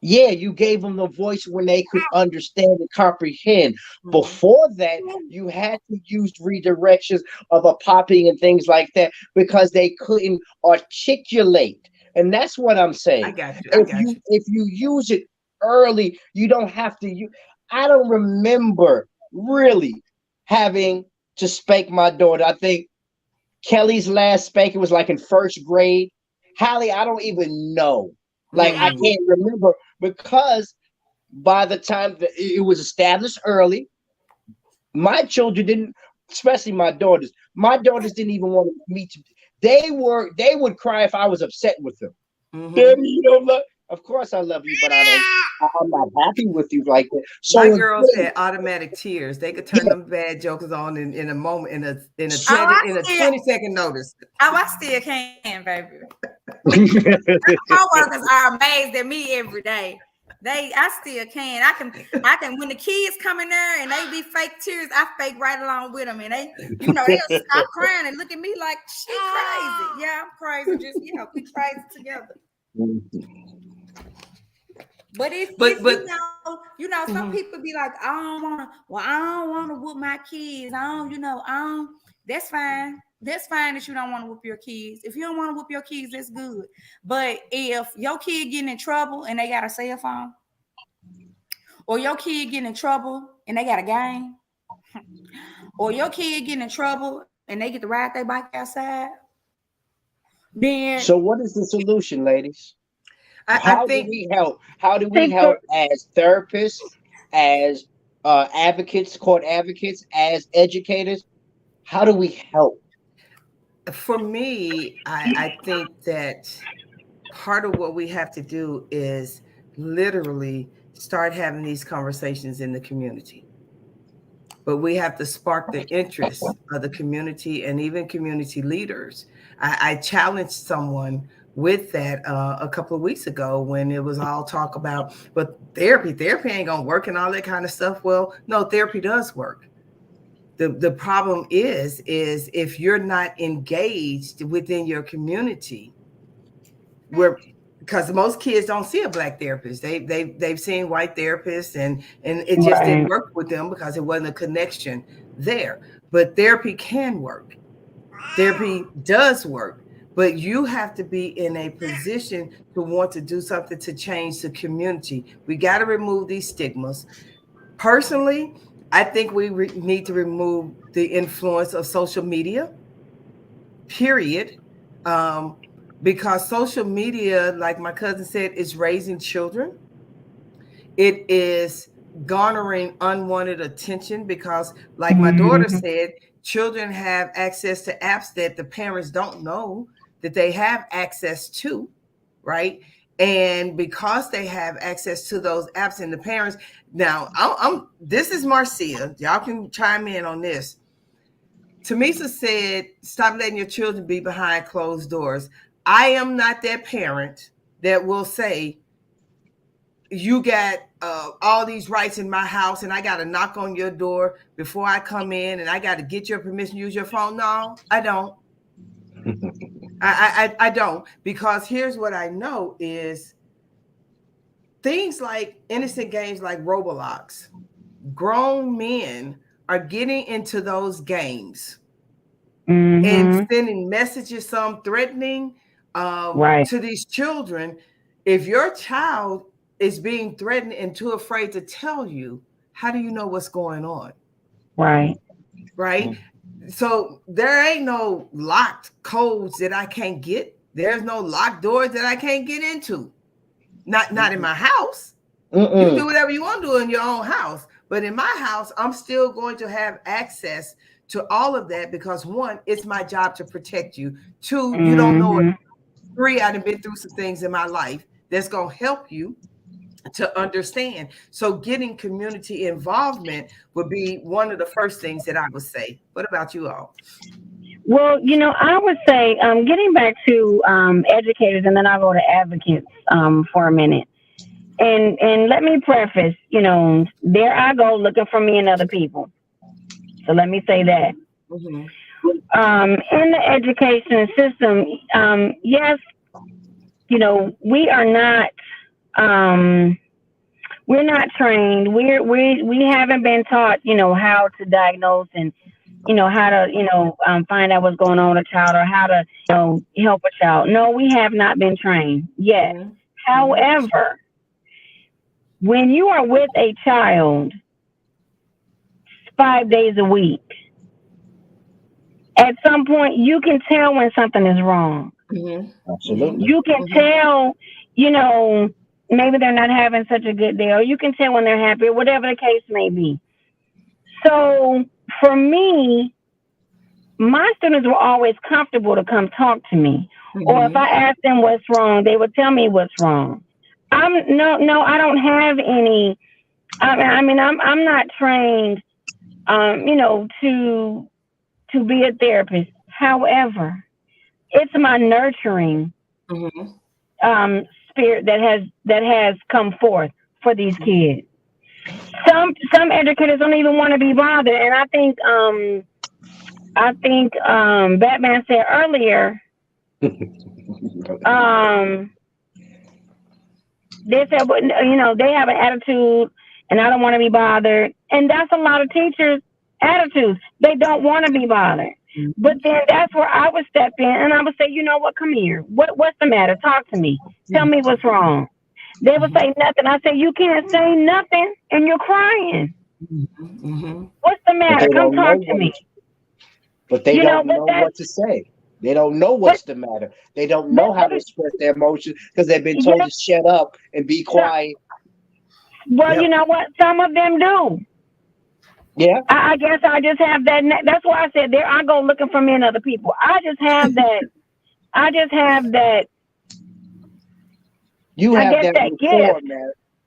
Speaker 3: yeah, you gave them the voice when they could understand and comprehend. Before that, you had to use redirections of a popping and things like that because they couldn't articulate. And that's what I'm saying.
Speaker 1: I got you.
Speaker 3: If you use it early, you don't have to use. I don't remember really having to spank my daughter. I think Kelly's last spanking was like in first grade. Hallie, I don't even know. Like, I can't remember because by the time that it was established early, my children didn't, especially my daughters didn't even want me to. They would cry if I was upset with them. Daddy, you don't love. Of course I love you, but I'm not happy with you like that. So
Speaker 1: my girls had automatic tears. They could turn them bad jokers on in a moment, in a 20-second notice.
Speaker 4: Oh, I still can, baby. My coworkers are amazed at me every day. I still can. I can when the kids come in there and they be fake tears, I fake right along with them, and they'll stop crying and look at me like she crazy. Yeah, I'm crazy. Just we crazy together. But some people be like, I don't want to whoop my kids. That's fine. That's fine that you don't want to whoop your kids. If you don't want to whoop your kids, that's good. But if your kid getting in trouble and they got a cell phone, or your kid getting in trouble and they got a game, or your kid getting in trouble and they get to ride their bike outside, then
Speaker 3: so what is the solution, ladies? How do we help? How do we help as therapists, as advocates, court advocates, as educators? How do we help?
Speaker 1: For me, I think that part of what we have to do is literally start having these conversations in the community. But we have to spark the interest of the community and even community leaders. I challenged someone with that a couple of weeks ago when it was all talk about, but therapy ain't gonna work and all that kind of stuff. Well, no, therapy does work. The problem is if you're not engaged within your community, because most kids don't see a Black therapist. They've seen white therapists and it just didn't work with them because it wasn't a connection there. But therapy can work. Therapy does work. But you have to be in a position to want to do something to change the community. We got to remove these stigmas. Personally, I think we need to remove the influence of social media, period. Because social media, like my cousin said, is raising children. It is garnering unwanted attention because, like my daughter said, children have access to apps that the parents don't know that they have access to, right? And because they have access to those apps and the parents, now this is Marcia. Y'all can chime in on this. Tamisa said, stop letting your children be behind closed doors. I am not that parent that will say, you got all these rights in my house and I got to knock on your door before I come in and I got to get your permission to use your phone. No, I don't. I don't, because here's what I know is things like innocent games like Roblox, grown men are getting into those games and sending messages, some threatening to these children. If your child is being threatened and too afraid to tell you, how do you know what's going on? Right. So there ain't no locked codes that I can't get. There's no locked doors that I can't get into. Not in my house. You do whatever you want to do in your own house. But in my house, I'm still going to have access to all of that because one, it's my job to protect you. Two, you don't know it. Three, I've been through some things in my life that's going to help you to understand. So getting community involvement would be one of the first things that I would say. What about you all?
Speaker 5: Well, I would say, getting back to educators, and then I'll go to advocates for a minute. And let me preface, there I go looking for me and other people. So let me say that. In the education system, yes, we are not, we're not trained. We haven't been taught, how to diagnose and, how to, find out what's going on with a child or how to, help a child. No, we have not been trained yet. However, when you are with a child 5 days a week, at some point you can tell when something is wrong.
Speaker 3: Absolutely.
Speaker 5: You can tell, maybe they're not having such a good day, or you can tell when they're happy, or whatever the case may be. So for me, my students were always comfortable to come talk to me. Or if I asked them what's wrong, they would tell me what's wrong. I don't have any. I'm not trained, to be a therapist. However, it's my nurturing spirit that has come forth for these kids. Some educators don't even want to be bothered, and I think Batman said earlier. They said, they have an attitude, and I don't want to be bothered, and that's a lot of teachers' attitudes. They don't want to be bothered. But then that's where I would step in, and I would say, you know what? Come here. What's the matter? Talk to me. Tell me what's wrong. They would say nothing. I say, you can't say nothing, and you're crying. What's the matter? Come talk to me.
Speaker 3: But they don't know what to say. They don't know what's the matter. They don't know how to express their emotions because they've been told to shut up and be quiet.
Speaker 5: Well, you know what? Some of them do.
Speaker 3: Yeah.
Speaker 5: I guess I just have that. That's why I said there I go looking for me and other people. I just have that.
Speaker 3: You have that rapport,
Speaker 5: gift.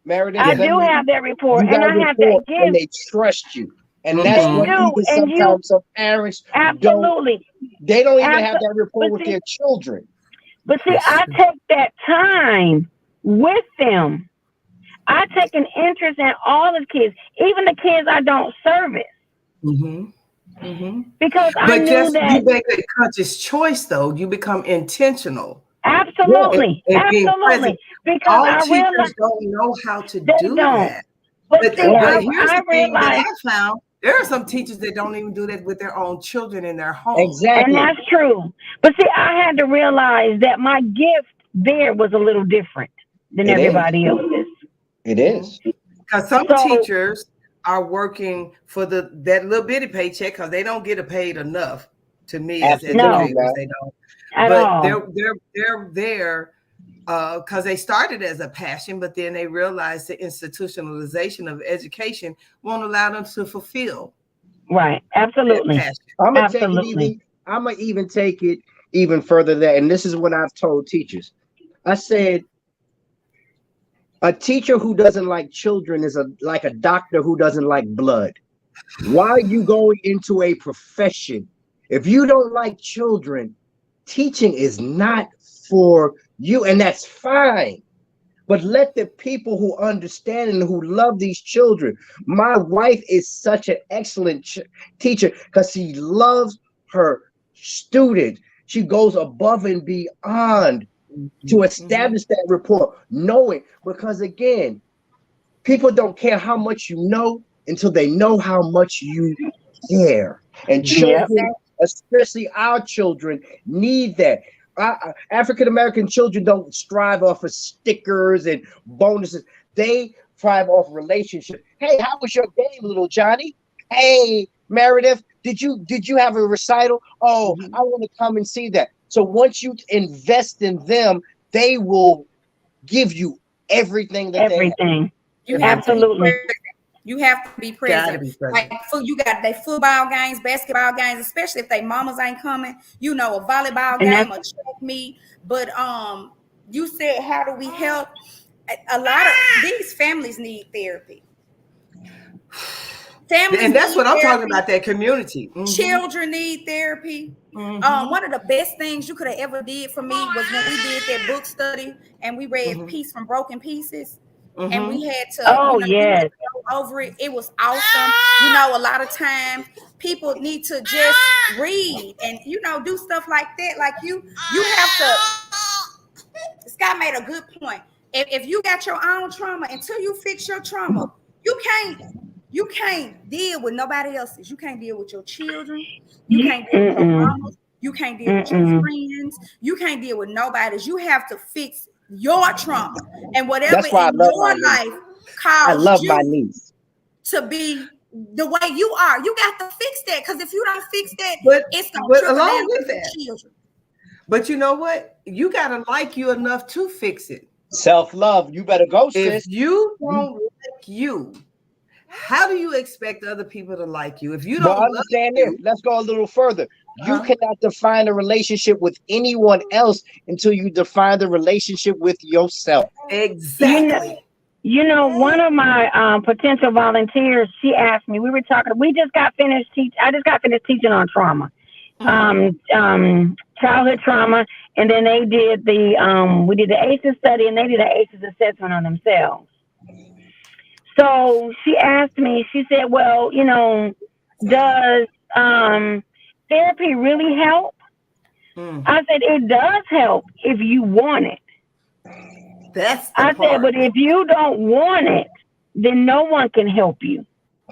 Speaker 3: Meredith.
Speaker 5: I do have that rapport, and I have that gift.
Speaker 3: And they trust you. And that's what even sometimes some parents
Speaker 5: absolutely
Speaker 3: they don't even have that rapport with their children.
Speaker 5: But see, I take that time with them. I take an interest in all the kids, even the kids I don't service. Because I knew that
Speaker 1: you make a conscious choice, though. You become intentional.
Speaker 5: Absolutely, absolutely. Because
Speaker 1: all teachers don't know how to do that. But here's the thing that I found. There are some teachers that don't even do that with their own children in their home.
Speaker 3: Exactly.
Speaker 5: And that's true. But see, I had to realize that my gift there was a little different than everybody else's.
Speaker 3: It is.
Speaker 1: Because some teachers are working for that little bitty paycheck because they don't get paid enough. To me, as educators, they don't. But they're there because they started as a passion, but then they realized the institutionalization of education won't allow them to fulfill.
Speaker 5: Right. Absolutely.
Speaker 3: I'm gonna even take it even further there. And this is what I've told teachers. I said, a teacher who doesn't like children is like a doctor who doesn't like blood. Why are you going into a profession? If you don't like children, teaching is not for you, and that's fine. But let the people who understand and who love these children. My wife is such an excellent teacher because she loves her students. She goes above and beyond to establish that rapport, knowing, because again, people don't care how much you know until they know how much you care. And children, especially our children, need that. African American children don't strive off of stickers and bonuses. They thrive off relationships. Hey, how was your game, little Johnny? Hey, Meredith, did you have a recital? Oh, I want to come and see that. So once you invest in them, they will give you everything that they have.
Speaker 5: Absolutely.
Speaker 4: You have to be
Speaker 1: Gotta
Speaker 4: present.
Speaker 1: be present.
Speaker 4: Like you got their football games, basketball games, especially if they mamas ain't coming. You know, a volleyball game, a track meet. But you said, how do we help? A lot of these families need therapy. Families
Speaker 1: And that's what I'm
Speaker 4: therapy.
Speaker 1: talking about, that community.
Speaker 4: Children need therapy. One of the best things you could have ever did for me was when we did that book study and we read Peace from Broken Pieces. And we had to,
Speaker 5: yes,
Speaker 4: go over it. It was awesome. You know, a lot of times people need to just read and, you know, do stuff like that. Like you have to, Scott made a good point. If you got your own trauma, until you fix your trauma, you can't deal with nobody else's. You can't deal with your children. You can't deal with your mamas. You can't deal with your friends. You can't deal with nobody's. You have to fix your trauma and whatever in your life caused
Speaker 3: my
Speaker 4: you
Speaker 3: niece
Speaker 4: to be the way you are. You got to fix that, because if you don't fix that, it's going to trickle down with that. Children.
Speaker 1: But you know what? You got to like you enough to fix it.
Speaker 3: Self-love. You better go, sis.
Speaker 1: If you don't like you, how do you expect other people to like you? If you don't
Speaker 3: understand this, let's go a little further. You cannot define a relationship with anyone else until you define the relationship with yourself.
Speaker 1: Exactly.
Speaker 5: You know, one of my potential volunteers, she asked me, I just got finished teaching on trauma, childhood trauma. And then they did we did the ACEs study, and they did an ACEs assessment on themselves. So she asked me, she said, well, you know, does therapy really help? I said, it does help if you want it. I said, but if you don't want it, then no one can help you.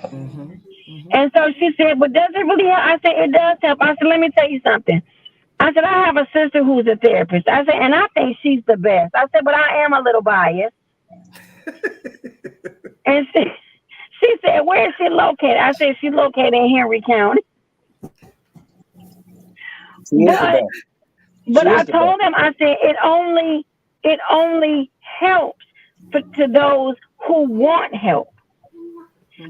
Speaker 5: And so she said, but does it really help? I said, it does help. I said, let me tell you something. I said, I have a sister who's a therapist. I said, and I think she's the best. I said, but I am a little biased. And she said, where is she located? I said, she's located in Henry County. But I told them, I said, it only helps to those who want help.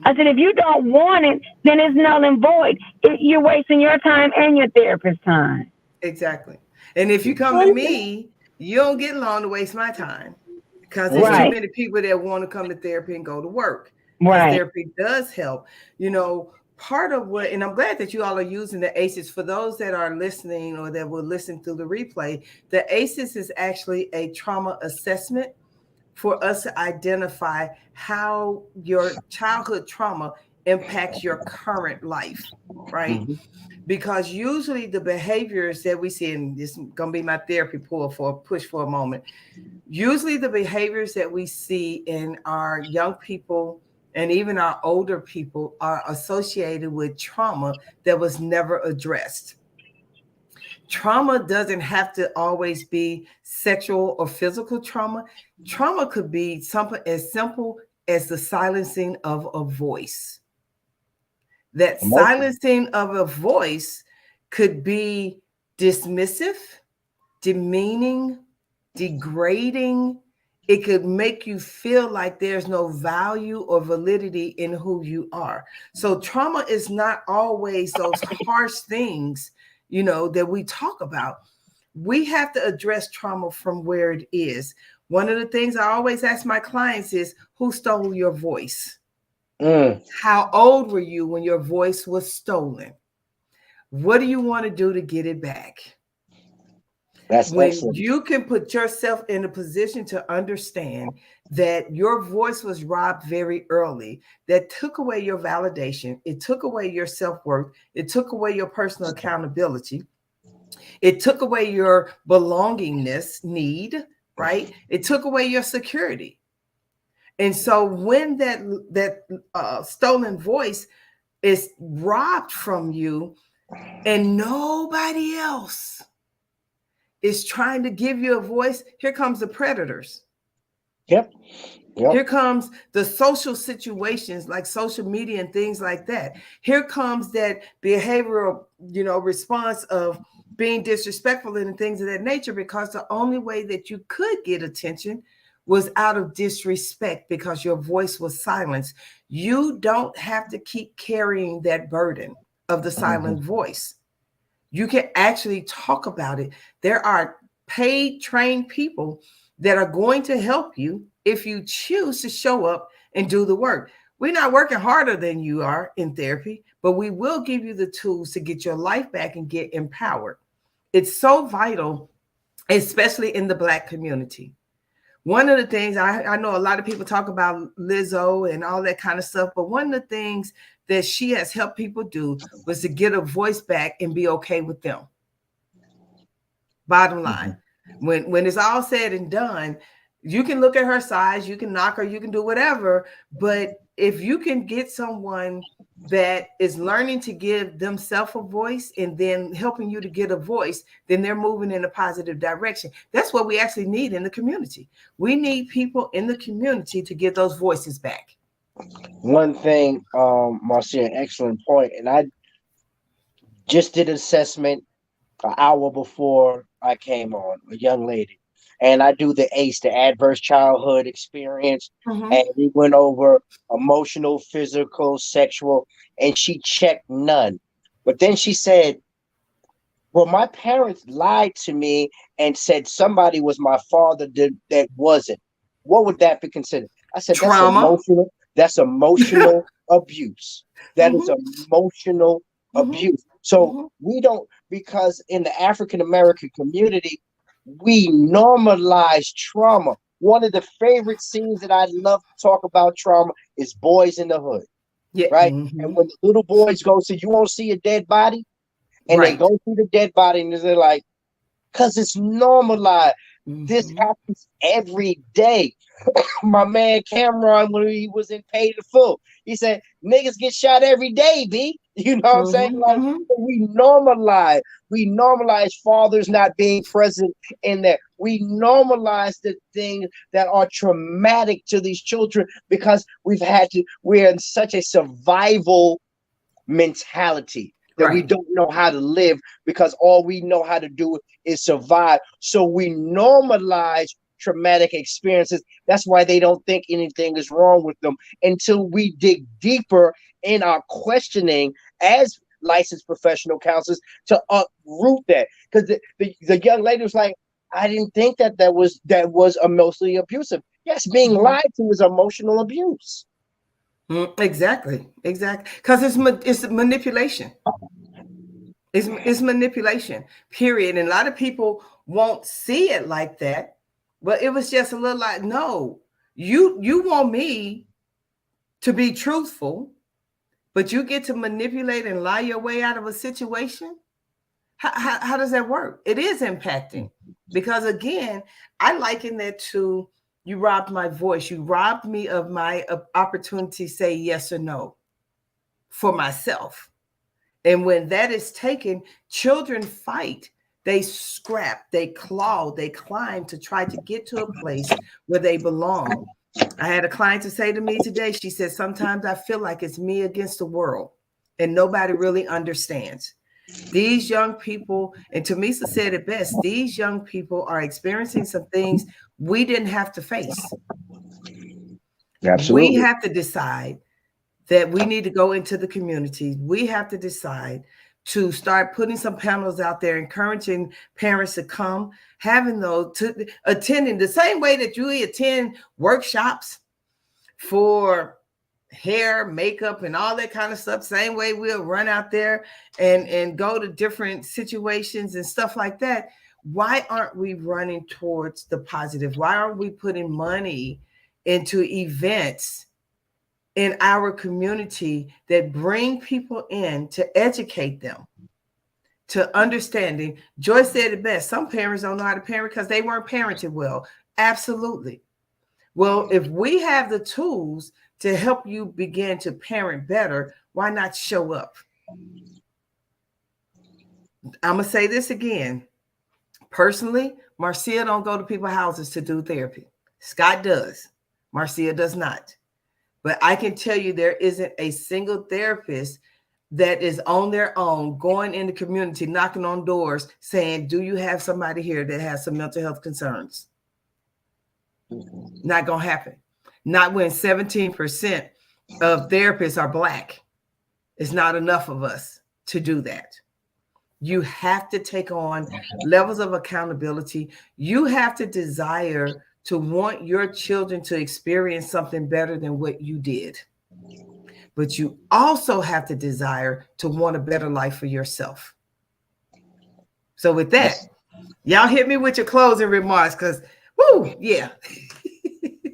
Speaker 5: I said, if you don't want it, then it's null and void. You're wasting your time and your therapist's time.
Speaker 1: Exactly. And if you come to me, you don't get long to waste my time, because there's too many people that want to come to therapy and go to work.
Speaker 5: Right.
Speaker 1: Therapy does help. You know, part of what, and I'm glad that you all are using the ACEs. For those that are listening or that will listen through the replay, the ACEs is actually a trauma assessment for us to identify how your childhood trauma impacts your current life, right? Because usually the behaviors that we see, and this is going to be my therapy push for a moment. Usually the behaviors that we see in our young people and even our older people are associated with trauma that was never addressed. Trauma doesn't have to always be sexual or physical trauma. Trauma could be something as simple as the silencing of a voice. That silencing of a voice could be dismissive, demeaning, degrading. It could make you feel like there's no value or validity in who you are. So trauma is not always those harsh things, you know, that we talk about. We have to address trauma from where it is. One of the things I always ask my clients is, who stole your voice? How old were you when your voice was stolen? What do you want to do to get it back?
Speaker 3: That's
Speaker 1: when
Speaker 3: excellent.
Speaker 1: You can put yourself in a position to understand that your voice was robbed very early, that took away your validation. It took away your self-worth. It took away your personal accountability. It took away your belongingness need, right? It took away your security. And so when that stolen voice is robbed from you and nobody else is trying to give you a voice, here comes the predators.
Speaker 3: Yep.
Speaker 1: Here comes the social situations like social media and things like that. Here comes that behavioral, response of being disrespectful and things of that nature, because the only way that you could get attention was out of disrespect because your voice was silenced. You don't have to keep carrying that burden of the silent voice. You can actually talk about it. There are paid, trained people that are going to help you if you choose to show up and do the work. We're not working harder than you are in therapy, but we will give you the tools to get your life back and get empowered. It's so vital, especially in the Black community. One of the things I know a lot of people talk about Lizzo and all that kind of stuff, but one of the things that she has helped people do was to get a voice back and be okay with them. Bottom line, when it's all said and done, you can look at her size, you can knock her, you can do whatever, but if you can get someone that is learning to give themselves a voice and then helping you to get a voice, then they're moving in a positive direction. That's what we actually need in the community. We need people in the community to get those voices back.
Speaker 3: One thing, Marcia, excellent point. And I just did an assessment an hour before I came on, a young lady. And I do the ACE, the Adverse Childhood Experience. And we went over emotional, physical, sexual, and she checked none. But then she said, well, my parents lied to me and said somebody was my father that wasn't. What would that be considered? I said,
Speaker 1: trauma.
Speaker 3: That's emotional abuse. That is emotional abuse. So we don't, because in the African American community, we normalize trauma. One of the favorite scenes that I love to talk about trauma is Boys in the Hood. Yeah. Right. And when the little boys go, so you won't see a dead body, and they go through the dead body, and they're like, because it's normalized. This happens every day. My man Cameron, when he was in Paid in Full, he said, niggas get shot every day, B. You know what I'm saying? Like, we normalize fathers not being present in there. We normalize the things that are traumatic to these children because we're in such a survival mentality that we don't know how to live because all we know how to do is survive. So we normalize traumatic experiences. That's why they don't think anything is wrong with them until we dig deeper in our questioning as licensed professional counselors to uproot that. Because the young lady was like, I didn't think that was emotionally abusive. Yes, being lied to is emotional abuse.
Speaker 1: Exactly. Because it's manipulation. It's manipulation, period. And a lot of people won't see it like that, but it was just a little like, no, you want me to be truthful, but you get to manipulate and lie your way out of a situation. How does that work? It is impacting because, again, I liken that to you robbed my voice. You robbed me of my opportunity to say yes or no for myself. And when that is taken, children fight. They scrap, they claw, they climb to try to get to a place where they belong. I had a client to say to me today, she said, sometimes I feel like it's me against the world and nobody really understands. These young people, and Tamisa said it best, these young people are experiencing some things we didn't have to face. Absolutely. We have to decide that we need to go into the community. We have to decide to start putting some panels out there, encouraging parents to come, attending the same way that you attend workshops for hair, makeup, and all that kind of stuff. Same way we'll run out there and go to different situations and stuff like that. Why aren't we running towards the positive? Why aren't we putting money into events in our community that bring people in to educate them, to understanding? Joyce said it best. Some parents don't know how to parent because they weren't parented well. Absolutely. Well, if we have the tools to help you begin to parent better, why not show up? I'm going to say this again. Personally, Marcia don't go to people's houses to do therapy. Scott does. Marcia does not. But I can tell you there isn't a single therapist that is on their own, going in the community, knocking on doors, saying, do you have somebody here that has some mental health concerns? Not gonna happen. Not when 17% of therapists are Black. It's not enough of us to do that. You have to take on levels of accountability. You have to desire to want your children to experience something better than what you did. But you also have to desire to want a better life for yourself. So with that, y'all hit me with your closing remarks, because woo, yeah.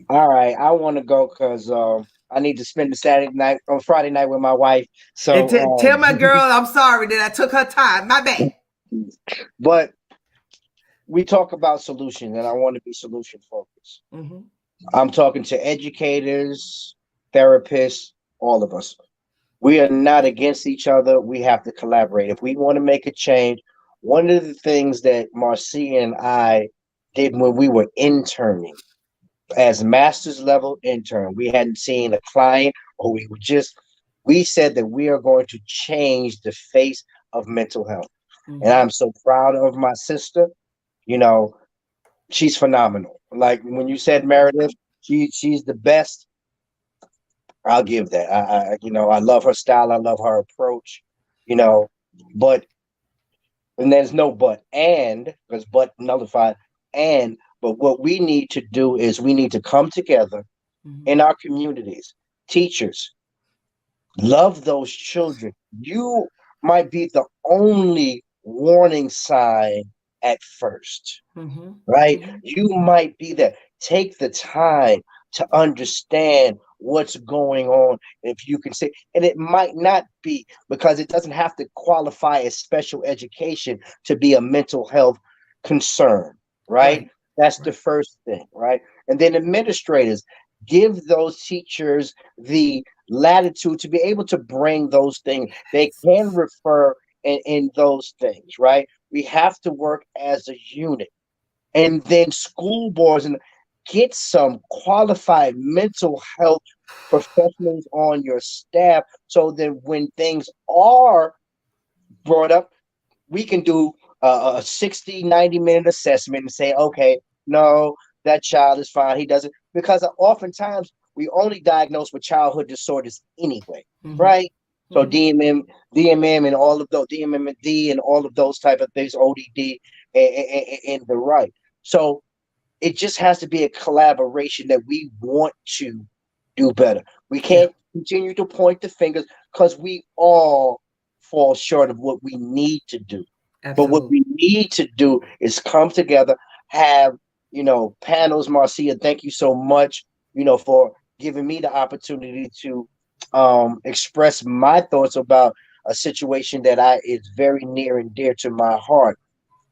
Speaker 3: All right, I want to go because I need to spend the Saturday night on Friday night with my wife. So
Speaker 1: tell my girl I'm sorry that I took her time. My bad.
Speaker 3: But we talk about solutions, and I want to be solution focused.
Speaker 1: Mm-hmm.
Speaker 3: I'm talking to educators, therapists, all of us. We are not against each other. We have to collaborate. If we want to make a change, one of the things that Marcia and I did when we were interning, as master's level intern, we hadn't seen a client, or we said that we are going to change the face of mental health.
Speaker 1: Mm-hmm.
Speaker 3: And I'm so proud of my sister. You know, she's phenomenal. Like when you said Meredith, she's the best. I'll give that. I love her style. I love her approach. But and there's no but, and because but nullified, but what we need to do is we need to come together in our communities. Teachers, love those children. You might be the only warning sign at first, right? You might be there. Take the time to understand what's going on. If you can say, and it might not be, because it doesn't have to qualify as special education to be a mental health concern, right? That's the first thing, right? And then administrators, give those teachers the latitude to be able to bring those things. They can refer in those things, right? We have to work as a unit. And then school boards, and get some qualified mental health professionals on your staff, so that when things are brought up, we can do a 60, 90-minute assessment and say, okay, no, that child is fine. He doesn't, because oftentimes we only diagnose with childhood disorders anyway, right? So DMM and all of those, DMMD and all of those type of things, ODD and the right. So it just has to be a collaboration that we want to do better. We can't continue to point the fingers, because we all fall short of what we need to do. Absolutely. But what we need to do is come together, have, panels. Marcia, thank you so much, for giving me the opportunity to express my thoughts about a situation that is very near and dear to my heart.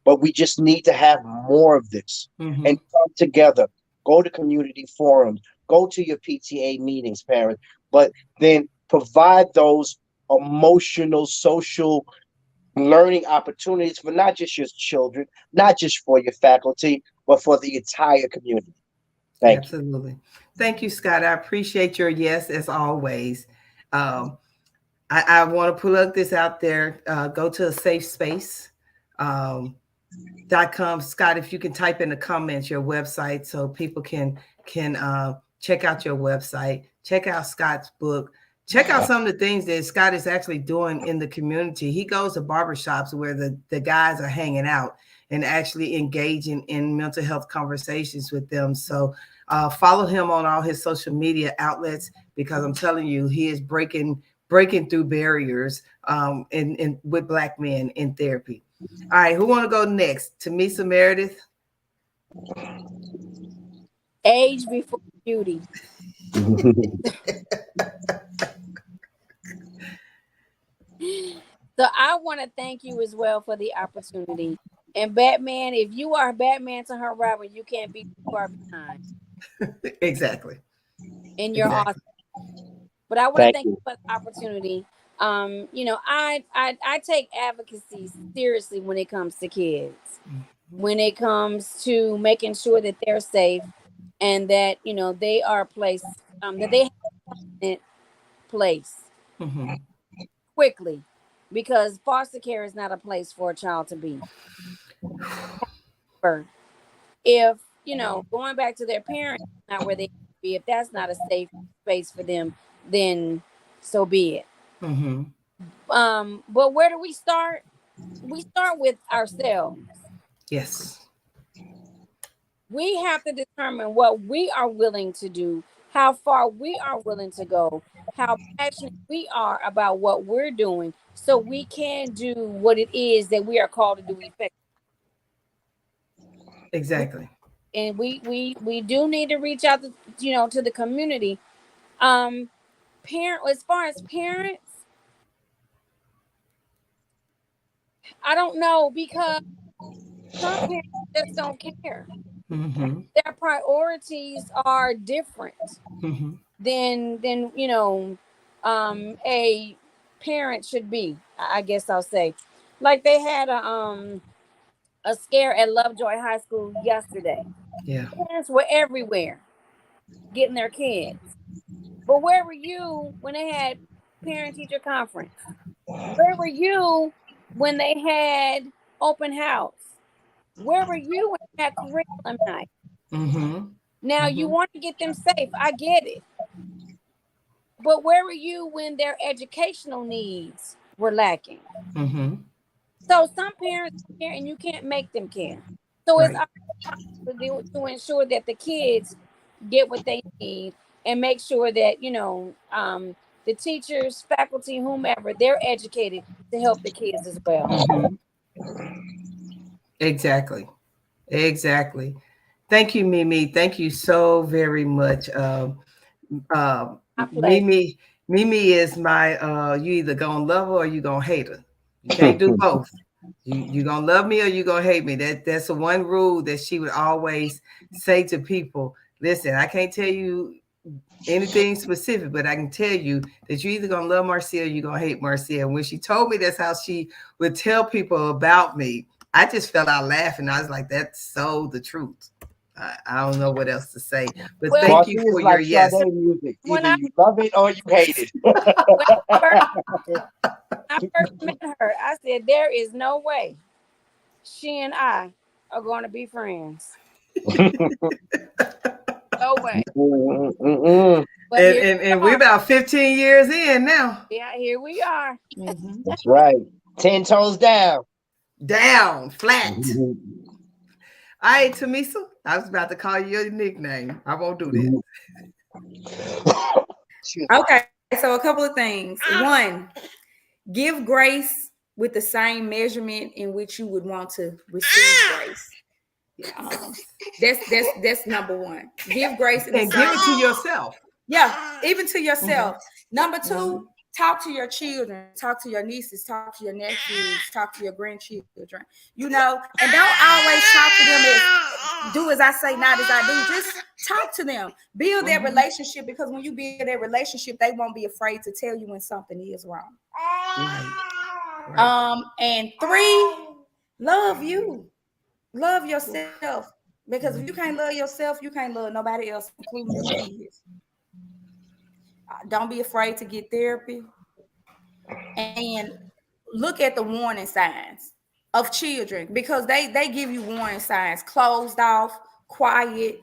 Speaker 3: But we just need to have more of this and come together. Go to community forums, go to your PTA meetings, parents, but then provide those emotional, social learning opportunities for not just your children, not just for your faculty, but for the entire community.
Speaker 1: Absolutely. You. Thank you, Scott. I appreciate your yes, as always. I want to put this out there. Go to a safe space. .com. Scott, if you can type in the comments your website so people can check out your website, check out Scott's book, check out some of the things that Scott is actually doing in the community. He goes to barbershops where the guys are hanging out and actually engaging in mental health conversations with them. So follow him on all his social media outlets, because I'm telling you, he is breaking through barriers with Black men in therapy. All right, who want to go next? Tamisa, Meredith?
Speaker 2: Age before beauty. So I want to thank you as well for the opportunity. And Batman, if you are Batman to her Robin, you can't be too far behind.
Speaker 1: Exactly.
Speaker 2: And you're awesome. But I want to thank you for the opportunity. I take advocacy seriously when it comes to kids, when it comes to making sure that they're safe and that, they are placed, that they have a place quickly, because foster care is not a place for a child to be. If going back to their parents, not where they be. If that's not a safe space for them, then so be it.
Speaker 1: Mm-hmm.
Speaker 2: But where do we start? We start with ourselves.
Speaker 1: Yes.
Speaker 2: We have to determine what we are willing to do, how far we are willing to go, how passionate we are about what we're doing, so we can do what it is that we are called to do effectively.
Speaker 1: Exactly.
Speaker 2: And we do need to reach out to the community. As far as parents, I don't know, because some parents just don't care.
Speaker 1: Mm-hmm.
Speaker 2: Their priorities are different
Speaker 1: Mm-hmm.
Speaker 2: than a parent should be. I guess I'll say, like they had a scare at Lovejoy High School yesterday.
Speaker 1: Yeah.
Speaker 2: Parents were everywhere getting their kids, but where were you when they had parent teacher conference? Where were you when they had open house? Where were you when they had curriculum night?
Speaker 1: Mm-hmm.
Speaker 2: Now you want to get them safe, I get it. But where were you when their educational needs were lacking?
Speaker 1: Mm-hmm.
Speaker 2: So some parents care and you can't make them care. So it's our job to ensure that the kids get what they need and make sure that, the teachers, faculty, whomever, they're educated to help the kids as well.
Speaker 1: Mm-hmm. Exactly. Exactly. Thank you, Mimi. Thank you so very much. Mimi is my you either gonna love her or you gonna hate her. You can't do both. You gonna love me or you gonna hate me. That's the one rule that she would always say to people. Listen, I can't tell you anything specific, but I can tell you that you're either gonna love Marcia or you're gonna hate Marcia. And when she told me that's how she would tell people about me, I just fell out laughing. I was like, that's so the truth. I don't know what else to say, but thank you for your yes.
Speaker 3: Music. Either you love it or you hate it.
Speaker 2: When I first met her, I said, there is no way she and I are going to be friends. No way.
Speaker 3: But
Speaker 1: and we're about 15 years in now.
Speaker 2: Yeah, here we are.
Speaker 3: Mm-hmm. That's right. 10 toes down.
Speaker 1: Down, flat. All right, Tamisa, I was about to call you your nickname. I won't do that.
Speaker 4: Okay, so a couple of things. One, give grace with the same measurement in which you would want to receive grace. That's number one. Give grace
Speaker 1: and give it to yourself.
Speaker 4: Yeah, even to yourself. Number two, talk to your children, talk to your nieces, talk to your nephews, talk to your grandchildren. And don't always talk to them as do as I say, not as I do. Just talk to them, build that relationship, because when you build that relationship, they won't be afraid to tell you when something is wrong. Right. And three, love you. Love yourself, because if you can't love yourself, you can't love nobody else, including your kids. Don't be afraid to get therapy, and look at the warning signs of children, because they give you warning signs: closed off, quiet.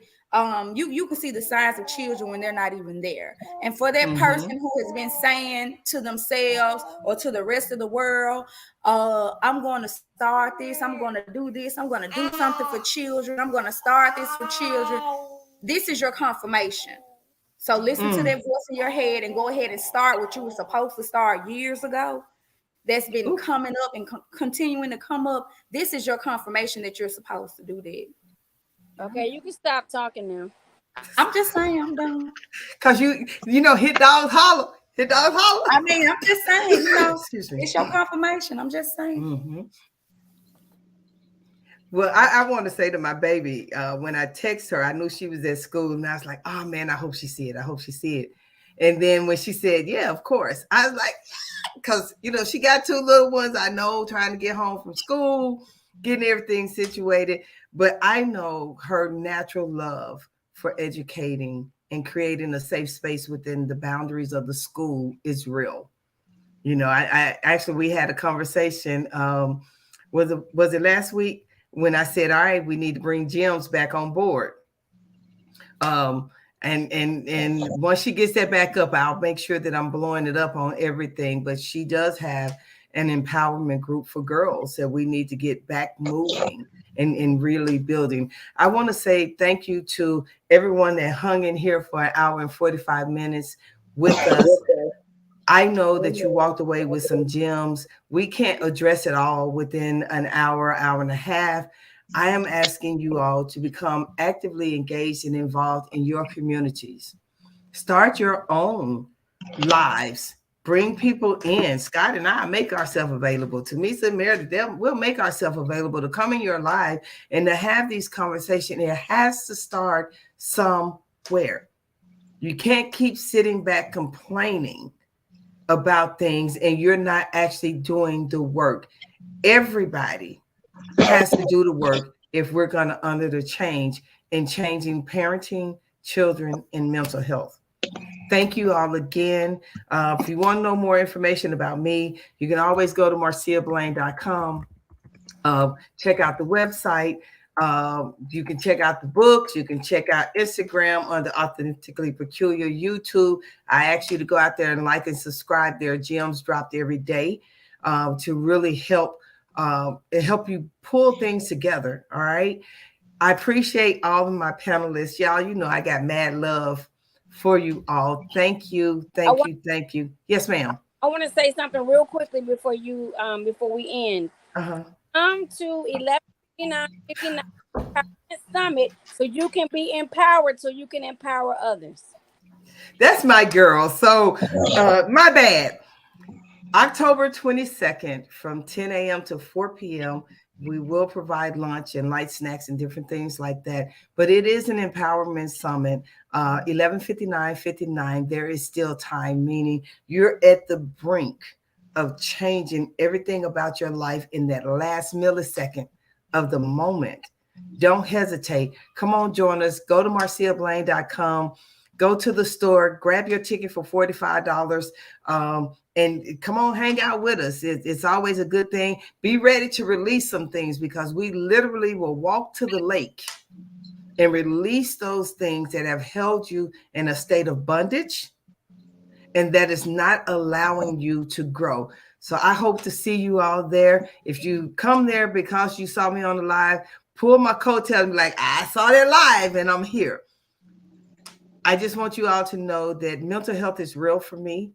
Speaker 4: You can see the signs of children when they're not even there. And for that person who has been saying to themselves or to the rest of the world, I'm going to start this, I'm going to do this, I'm going to do something for children, I'm going to start this for children. This is your confirmation. So listen to that voice in your head and go ahead and start what you were supposed to start years ago. That's been coming up and continuing to come up. This is your confirmation that you're supposed to do that.
Speaker 2: Okay, you can stop talking now.
Speaker 4: I'm just saying, I'm done.
Speaker 1: Because hit dogs holler. Hit dogs holler.
Speaker 4: I mean, I'm just saying, it's your confirmation. I'm just saying.
Speaker 1: Well, I want to say to my baby, when I text her, I knew she was at school, and I was like, oh man, I hope she see it. I hope she see it. And then when she said, yeah, of course, I was like, because, she got two little ones, I know, trying to get home from school, getting everything situated. But I know her natural love for educating and creating a safe space within the boundaries of the school is real. I actually, we had a conversation. Was it last week? when I said, all right, we need to bring Gems back on board. And once she gets that back up, I'll make sure that I'm blowing it up on everything. But she does have an empowerment group for girls that we need to get back moving and really building. I want to say thank you to everyone that hung in here for an hour and 45 minutes with us. I know that you walked away with some gems. We can't address it all within an hour, hour and a half. I am asking you all to become actively engaged and involved in your communities. Start your own lives. Bring people in. Scott and I make ourselves available. Tamisa and Meredith, we'll make ourselves available to come in your life and to have these conversations. It has to start somewhere. You can't keep sitting back complaining about things and you're not actually doing the work. Everybody has to do the work if we're going to under the change in changing parenting, children, and mental health. Thank you all again. If you want to know more information about me, you can always go to marciablaine.com. Check out the website. You can check out the books. You can check out Instagram under Authentically Peculiar. YouTube, I ask you to go out there and like and subscribe. There are gems dropped every day to really help you pull things together. All right. I appreciate all of my panelists. Y'all, you know, I got mad love for you all. Thank you. Thank you. Yes, ma'am.
Speaker 2: I want to say something real quickly before we end. Come to 1159 Summit so you can be empowered, so you can empower others.
Speaker 1: That's my girl. So my bad. October 22nd from 10 a.m. to 4 p.m. We will provide lunch and light snacks and different things like that. But it is an empowerment summit. 11:59:59. There is still time, meaning you're at the brink of changing everything about your life in that last millisecond of the moment. Don't hesitate. Come on, join us. Go to marciablaine.com. Go to the store, grab your ticket for $45, and come on, hang out with us. It's always a good thing. Be ready to release some things because we literally will walk to the lake and release those things that have held you in a state of bondage and that is not allowing you to grow. So I hope to see you all there. If you come there because you saw me on the live, pull my coattail and be like, I saw that live and I'm here. I just want you all to know that mental health is real for me.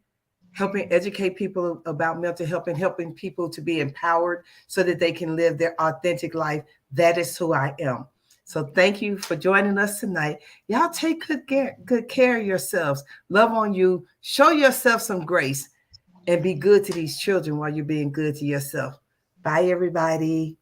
Speaker 1: Helping educate people about mental health and helping people to be empowered so that they can live their authentic life. That is who I am. So thank you for joining us tonight. Y'all take good care of yourselves. Love on you. Show yourself some grace and be good to these children while you're being good to yourself. Bye, everybody.